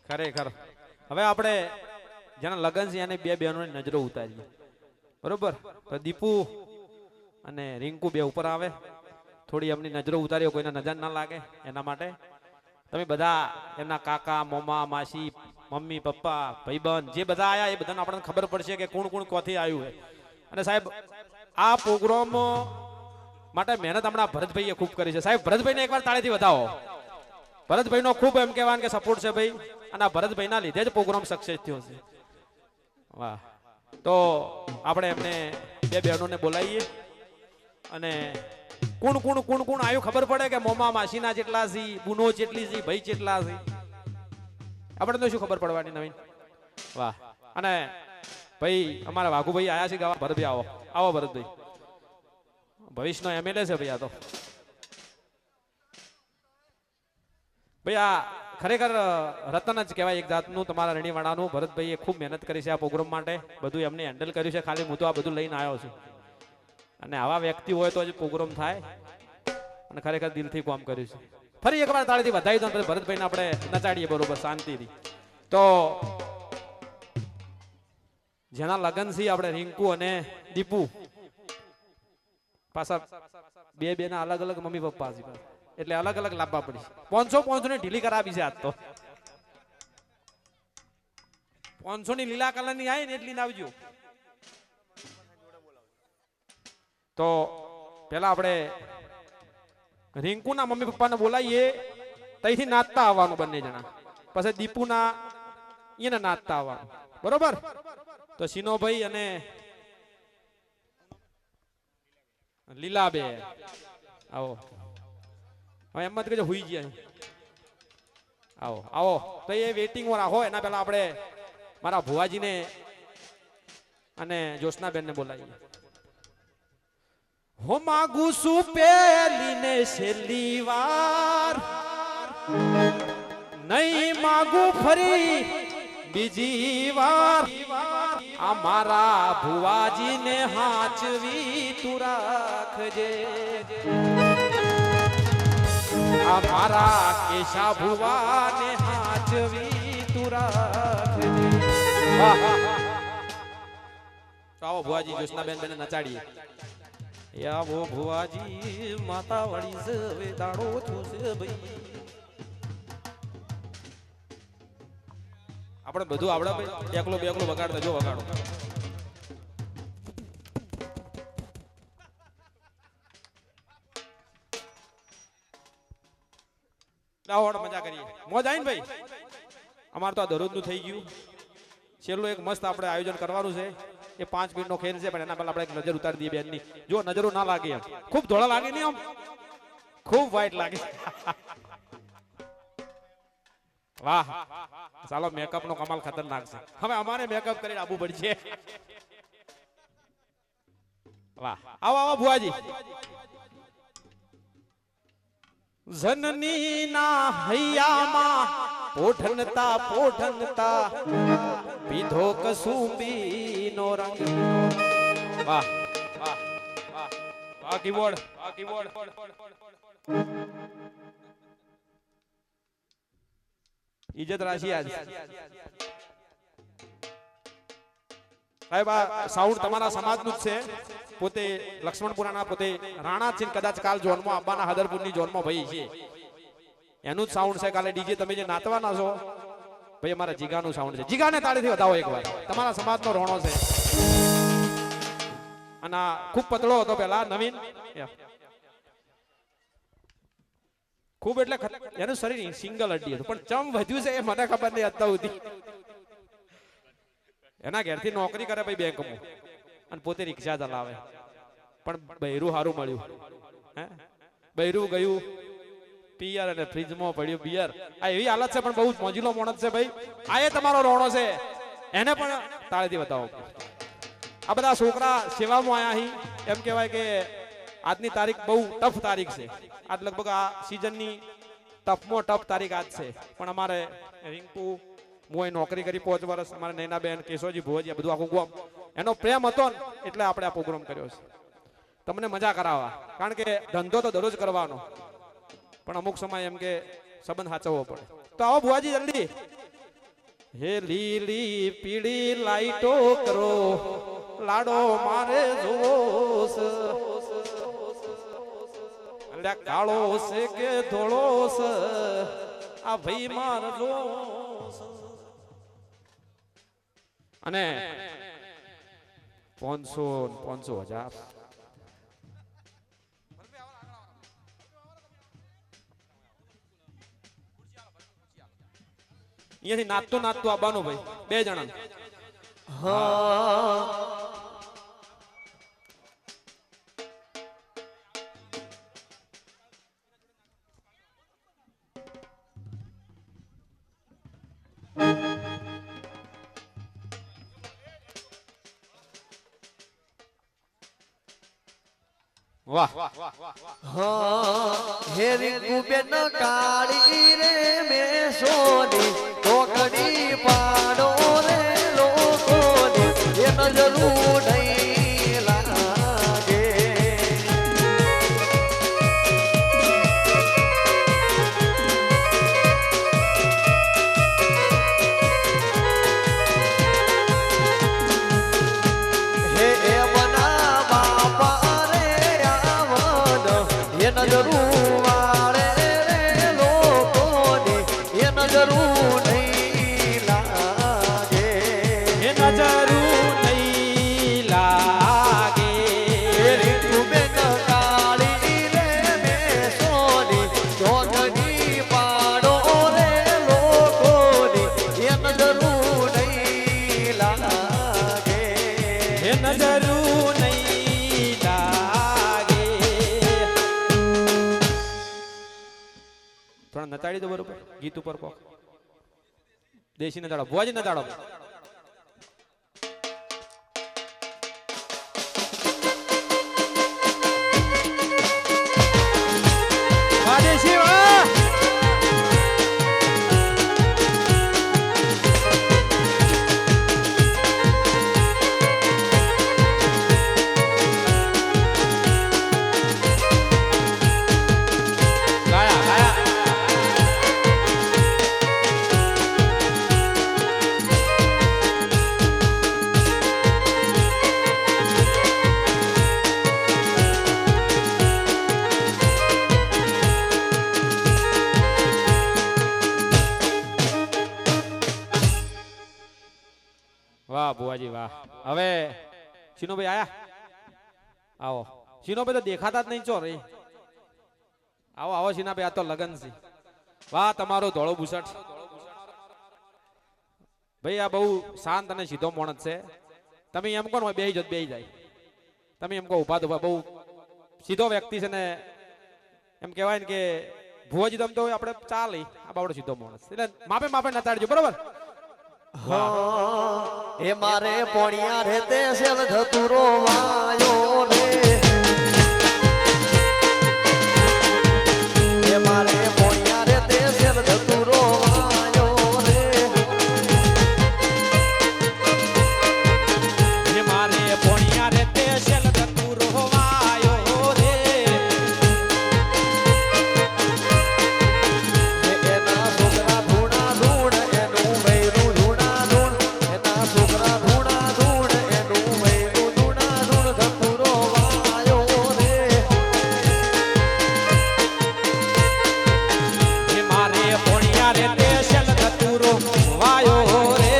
[SPEAKER 2] ખરેખર. હવે આપણે જેના લગ્ન છે એને બે બહેનોની નજરો ઉતારીએ બરોબર. તો દીપુ અને રિંકુ બે ઉપર આવે, થોડી એમની નજરો ઉતારીઓ, કોઈને નજર ના લાગે એના માટે. તમે બધા એમના કાકા મોમા માસી મમ્મી પપ્પા ભાઈબંધ જે બધા આયા એ બધાને આપણને ખબર પડશે કે કોણ કોણ કોથી આવ્યું છે. અને સાહેબ આ પ્રોગ્રામ માટે મહેનત હમણાં ભરતભાઈએ ખૂબ કરી છે. સાહેબ ભરતભાઈને એકવાર તાળીથી વધાવો. ભરતભાઈનો ખૂબ એમ કહેવાનું કે સપોર્ટ છે ભાઈ, અને આ ભરતભાઈના લીધે જ પ્રોગ્રામ સક્સેસ થયો છે. વાહ. તો આપણે એમને બે બહેનોને બોલાવીએ અને કોણ કોણ કોણ કોણ આવ્યું ખબર પડે કે મોમા માસીના જેટલા છે, બુનો જેટલી છે, ભાઈ જેટલા છે, આપણે તો શું ખબર પડવાની નવીન. વાહ. અને ભાઈ અમારા વાઘુભાઈ આયા છે ગાવા. ભરતભાઈ આવો આવો ભરતભાઈ, ભવિષ્યનો એમએલએ છે ભાઈ. આ તો ભાઈ આ ખરેખર રતન જ કહેવાય એક જાતનું તમારા રણીવાડાનું. ભરતભાઈએ ખૂબ મહેનત કરી છે આ પ્રોગ્રામ માટે, બધું એમને હેન્ડલ કર્યું છે. ખાલી હું તો આ બધું લઈને આવ્યો છું. અને આવા વ્યક્તિ હોય તો જ પ્રોગ્રામ થાય, અને ખરેખર દિલથી કામ કર્યું છે. ફરી એકવાર તાળીથી વધાવી દો, ભરતભાઈને આપણે નચાડીએ બરોબર શાંતિથી. તો જેના લગ્ન છે આપણે રિંકુ અને દીપુ, પાછા બે ના અલગ અલગ મમ્મી પપ્પા છે, એટલે અલગ અલગ લાવવા પડી. 500 ની ઢીલી કરાવી છે આજ તો. 500 ની લીલા કલર ની આવી ને એટલી આવજો. તો પેલા આપણે રિંકુના મમ્મી પપ્પાને બોલાવીએ, ત્યાંથી નાચતા આવવાનું બંને જણા. પછી દીપુના એને નાચતા આવવાનું બરોબર. તો સિનોભાઈ અને લીલાબેન આવો. હવે એમ જ કહેજો હુઈ ગયા. આવો આવો. તો એ વેઇટિંગ રાખો. એના પહેલા આપણે મારા ભુવાજીને અને જ્યોત્સનાબેનને બોલાવીએ. હો માગુ છું પેલી ને છેલ્લી વાર, નહીં માગુ ફરી બીજી વાર. આ મારા ભુવાજીને હાચવી તું રાખજે, આ મારા કેશા ભુવાને હાચવી તું રાખજે. આવો ભુવાજી જ્યોત્સનાબેન બેને નચાડીએ. આવો ભુવાજી માતા વાળી છે, હવે દાડો થશે ભાઈ. આપણે બધું આવડે ભાઈ, એકલો બેકલો વગાડતા જો વગાડો. લાવો મજા કરીએ, મોજ આવી ને ભાઈ. અમારે તો આ દરરોજનું થઈ ગયું. છેલ્લું એક મસ્ત આપણે આયોજન કરવાનું છે. એ 5 મિનિટનો ખેલ છે, પણ એના પહેલા આપણે એક નજર ઉતારી દઈએ બેનની. જો નજરો ના લાગે એમ, ખૂબ ધોળા લાગે નહીં, આમ ખૂબ વ્હાઈટ લાગે. વાહ. ચાલો મેકઅપ નો કમાલ ખતરનાક છે. હવે અમારે મેકઅપ કરીને આવવું પડશે. વાહ. આવો આવો ભુવાજી. જનની ના હૈયામાં પોઠનતા પોઠનતા પીધો કસુંબી નો રંગ. વાહ વાહ વાહ વાહ. કીબોર્ડ વાહ કીબોર્ડ. ઇજ્જત રાશિ આજ સાહેબ. આ સાઉન્ડ તમારા સમાજનું જ છે. પોતે લક્ષ્મણપુરાના પોતે રાણા છે, કદાચ કાલ જોનમાં આંબાના હદરપુરની જોનમાં ભાઈ છે, એનું જ સાઉન્ડ છે. કાલે ડીજે તમે જે નાચવાના છો ભાઈ, અમારા જીગાનું સાઉન્ડ છે. જીગાને તાળીથી વધાવો એકવાર. તમારા સમાજનો રોણો છે. અને ખૂબ પતળો હતો પેલા, નવીન ખૂબ, એટલે એનું શરીર સિંગલ હડ્ડી હતું, પણ ચમ વધ્યું છે એ મને ખબર નહીં અત્યાર સુધી. એના ઘેરથી નોકરી કરે ભાઈ બેંકમાં, અને પોતે રિક્ષા ચલાવે, પણ બૈરું સારું મળ્યું. હે બૈરું ગયું પિયર અને ફ્રીજમાં પડ્યું બિયર. આ એવી હાલત છે, પણ બહુ જ મોજીલો માણસ છે ભાઈ. આ એ તમારો રોણો છે, એને પણ તાળીથી બતાવો. આ બધા છોકરા સેવામાં આયા અહીં. એમ કહેવાય કે આજની તારીખ બહુ ટફ તારીખ છે. આજ લગભગ આ સિઝનની ટફમાં ટફ તારીખ આજ છે. પણ અમારે રિંકુ હું નોકરી કરી 5 વર્ષ, અમારે નૈનાબેન, કેશોજી, ભુવાજી, બધું આખું ગામ એનો પ્રેમ હતો ને, એટલે આપણે આ પ્રોગ્રામ કર્યો છે તમને મજા કરાવવા. કારણ કે ધંધો તો દરરોજ કરવાનો, પણ અમુક સમય એમ કે સંબંધ સાચવવો પડે. તો આવો ભુવાજી જલ્દી. હે લીલી પીળી લાઈટો કરો લાડો મારે જોશ, અલ્યા કાળો છે કે ધોળો છે આ ભાઈ માર જોશ. અને 500 અહીંયાથી નાચતો નાચતો આવવાનું ભાઈ 2 જણા.
[SPEAKER 1] હા
[SPEAKER 2] વાહ
[SPEAKER 1] હેરી કુબેન કાળી રે મેં સોની ટોકડી પાડો રે લોકોની એ નજરું નહીં લાગે. હે એ બના બાપા રે આવન એ નજરું વાળે રે લોકોની એ નજરું નહીં લાગે.
[SPEAKER 2] એ નજરું નહીં લાગે.
[SPEAKER 1] હેરી કુબેન કાળી રે મેં સોની ટોકડી પાડો રે લોકોની એ નજરું નહીં લાગે.
[SPEAKER 2] એ નજરું નહીં લાગે. થોડા નચાડી દો બરોબર ગીત ઉપર કો દેશી નચાડો ભુવાજી નચાડો. વાહ દેશી વાહ. ગાયા ગાયા. વાહ ભુવાજી વાહ. હવે શીનોભાઈ આયા આવો. શીનોભાઈ તો દેખાતા જ નહીં ચો રે. આવો આવો શીનાભાઈ આ તો લગન છે. વાહ તમારો ધોળો બુસટ ભાઈ આ બહુ શાંત અને સીધો માણસ છે. તમે એમ કહો બેહી જ બેહી જાય. તમે એમ કહો ઉભા તો બહુ સીધો વ્યક્તિ છે ને એમ કહેવાય ને કે ભુવાજી તમ તો આપણે ચાલે આ બાવડો સીધો માણસ એટલે માપે માપે નતાડજો બરોબર.
[SPEAKER 1] એ મારે પોણિયા રે તે સેલ ધતુરો વાયો રે. એ મારે પોણિયા રે તે સેલ ધતુરો વાયો રે.
[SPEAKER 2] એ મારે પોણિયા રે તે શેલ ધતુરો વાયો રે.
[SPEAKER 1] એના છોકરા ધૂણા ધૂણ એનું વૈરું ધૂણા ધૂણ. એના છોકરા ધૂણા ધૂણ એનું વૈરું ધૂણા ધૂણ ધતુરો વાયો રે.
[SPEAKER 2] એ મારે પોણિયા રે તે શેલ ધતુરો વાયો રે.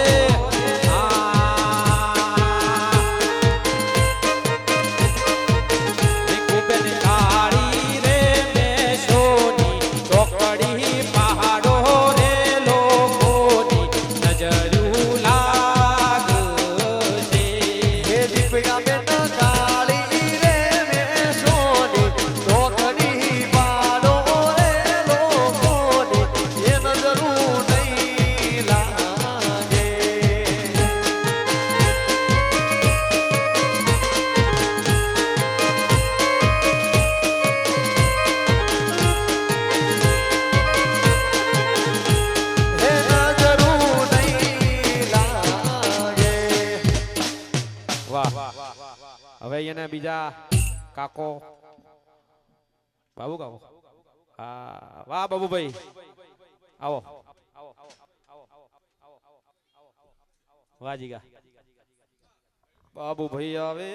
[SPEAKER 2] કુબેન કાળી રે મેં સોની ચોકડી પહાડો રે લોકોની નજરું લાગશે.
[SPEAKER 1] હે દીપિકા બેન કાળી રે મેં સોની ટોકડી પાડો રે લોકોની એ નજરું નહીં લાગે. હે નજરું નહીં લાગે.
[SPEAKER 2] વાહ હવે એને બીજા કાકો બાબુ કાકો હા વાહ બાબુભાઈ આવો વાજીગા
[SPEAKER 1] બાબુ ભાઈ આવે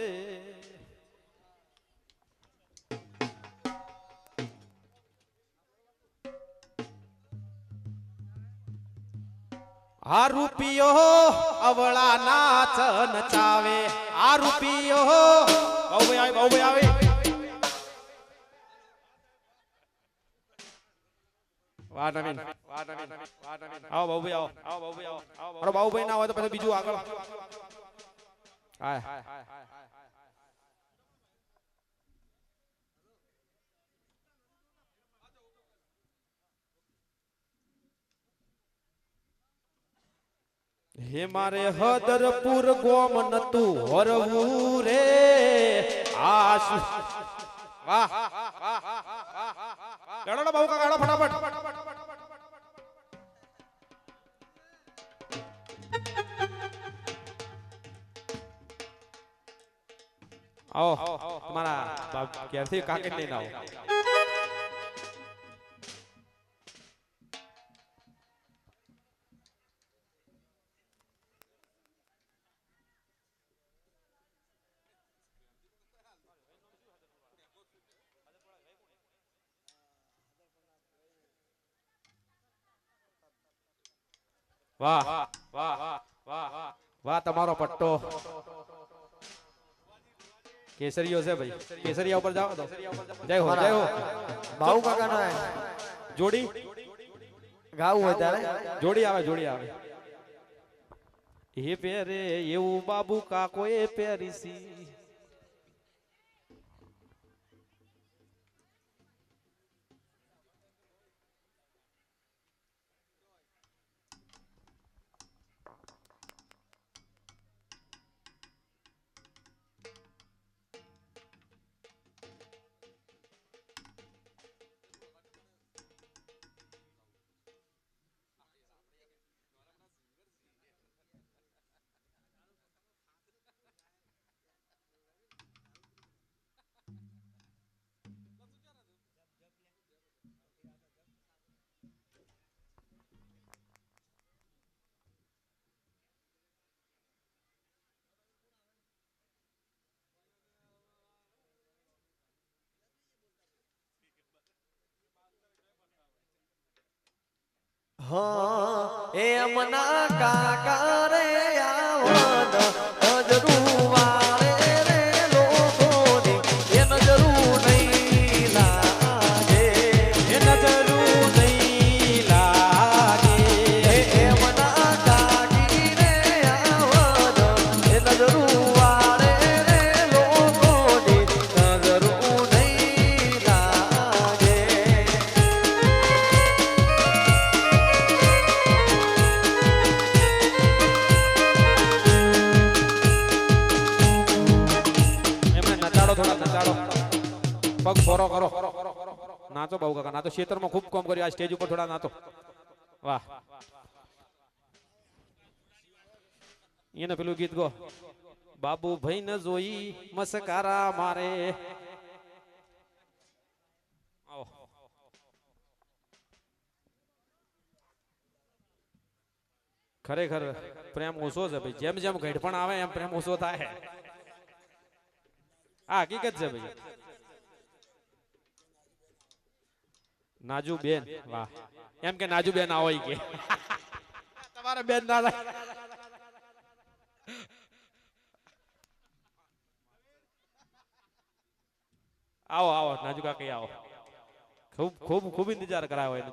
[SPEAKER 2] આ રૂપિયો અવળા નાચ નચાવે આ રૂપિયો બહુ ભાઈ આવે વાહ નવીન આવો બાબુભાઈ આવો બાબુભાઈ ના હોય તો પછી બીજું આગળ હાય હે મારે હદરપુર ગોમ નતું હરવું રે આશ વાહ ગાડો બાબુ ગાડો ફટાફટ આવો તમારા ક્યારથી કાકેટ લઈને આવો વાહ વાહ વાહ વાહ તમારો પટ્ટો કેસરીઓ છે ભાઈ કેસરિયા ઉપર જાઓ તો જય હો
[SPEAKER 1] ભાઉ કાકા નો
[SPEAKER 2] જોડી
[SPEAKER 1] ગાવું હોય ત્યારે
[SPEAKER 2] જોડી આવે એ પહેરે એવું બાબુ કાકો એ પહેરીસી
[SPEAKER 1] હા એમના કાકા રે આવન અજરું વાળે રે લોકોની એ નજરું નહીં લાગે
[SPEAKER 2] એ નજરું નહીં લાગે
[SPEAKER 1] એમના કાકી રે આવન એ નજરું વાળે રે લોકોની નજરું નહીં લાગે
[SPEAKER 2] પગ ફોરો કરો નાચો બાબુ કાકા નાચો ક્ષેત્રમાં ખૂબ કામ કર્યું આ સ્ટેજ ઉપર થોડા નાચો વાહ એને પેલું ગીત ગો બાબુ ભાઈ ને જોઈ મસ્કારા મારે આવો ખરેખર પ્રેમ ઓછો છે ભાઈ જેમ જેમ ઘડપણ આવે એમ પ્રેમ ઓછો થાય આ હકીકત છે ભાઈ નાજુ બેન વાહ એમ કે નાજુ બેન આવો કે તમારે બેન ના થાય આવો આવો નાજુ કાકી આવો ખૂબ ખૂબ ખૂબ ઇંતજાર કરાયો એનો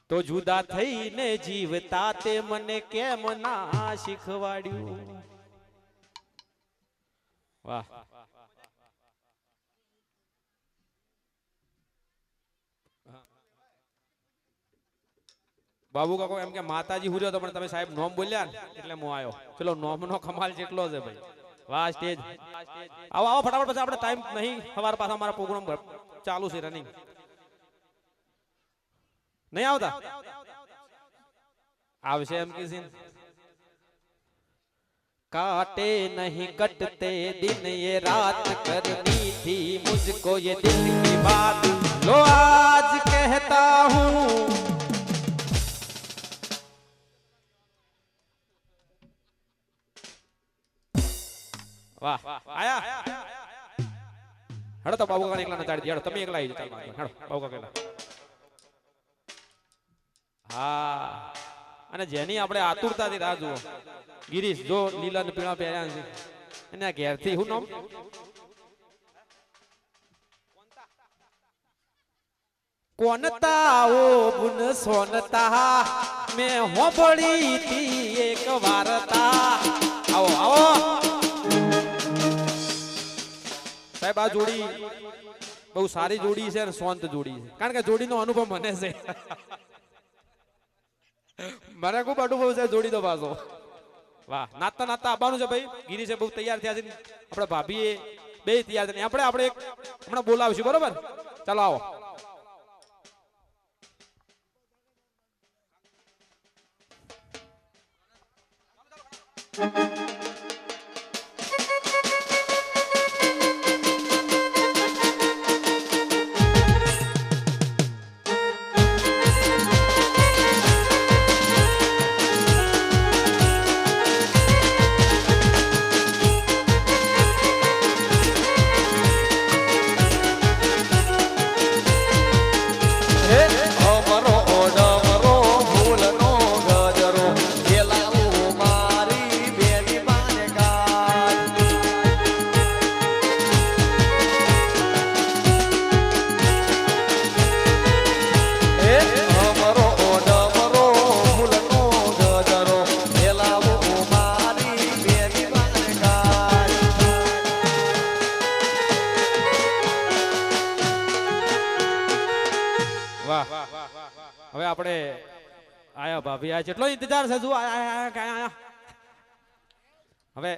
[SPEAKER 2] તો જુદા થઈને જીવતા તે મને કેમ ના શીખવાડ્યું વાહ બાબુ કાકો એમ કે માતાજી હુર્યો તો પણ તમે સાહેબ નોમ બોલ્યા ને એટલે હું આવ્યો ચલો નોમ નો કમાલ જેટલો છે ભાઈ વાહ સ્ટેજ આવો આવો ફટાફટ પછી આપણે ટાઈમ નહીં સવાર પાછા અમારા પ્રોગ્રામ ચાલુ છે રનિંગ નહીં આવતા આવશે એમ કે काटे नहीं कटते दिन ये रात करनी थी मुझको ये दिल की बात लो आज कहता हूँ वाह आया હેડો તો બાબુ કાકા એકલા નચાડી દે હેડો તમે એકલા આવી જાવ હેડો બાબુ કાકા એકલા હા અને જેની આપણે આતુરતાથી રાહ જુઓ ગિરીશ જો લીલા ને પીળા પહેર્યા છે એના ઘેરથી શું નામ કોનતા ઓ બુન સોનતા મેં હોબળી તી એક વારતા આવો આવો સાહેબ આ જોડી બહુ સારી જોડી છે અને શાંત જોડી છે કારણ કે જોડીનો અનુભવ મને છે મને ખૂબ અનુભવ છે જોડી તો પાછો વાહ નાતા નાતા આવવાનું છે ભાઈ ગિરીશે બહુ તૈયાર થયા છે આપણે ભાભી બે તૈયાર છે આપણે એક હમણાં બોલાવશું બરોબર ચાલો આવો હવે આપણે આયા ભાભી આ કેટલો ઇંતજાર છે જો આયા હવે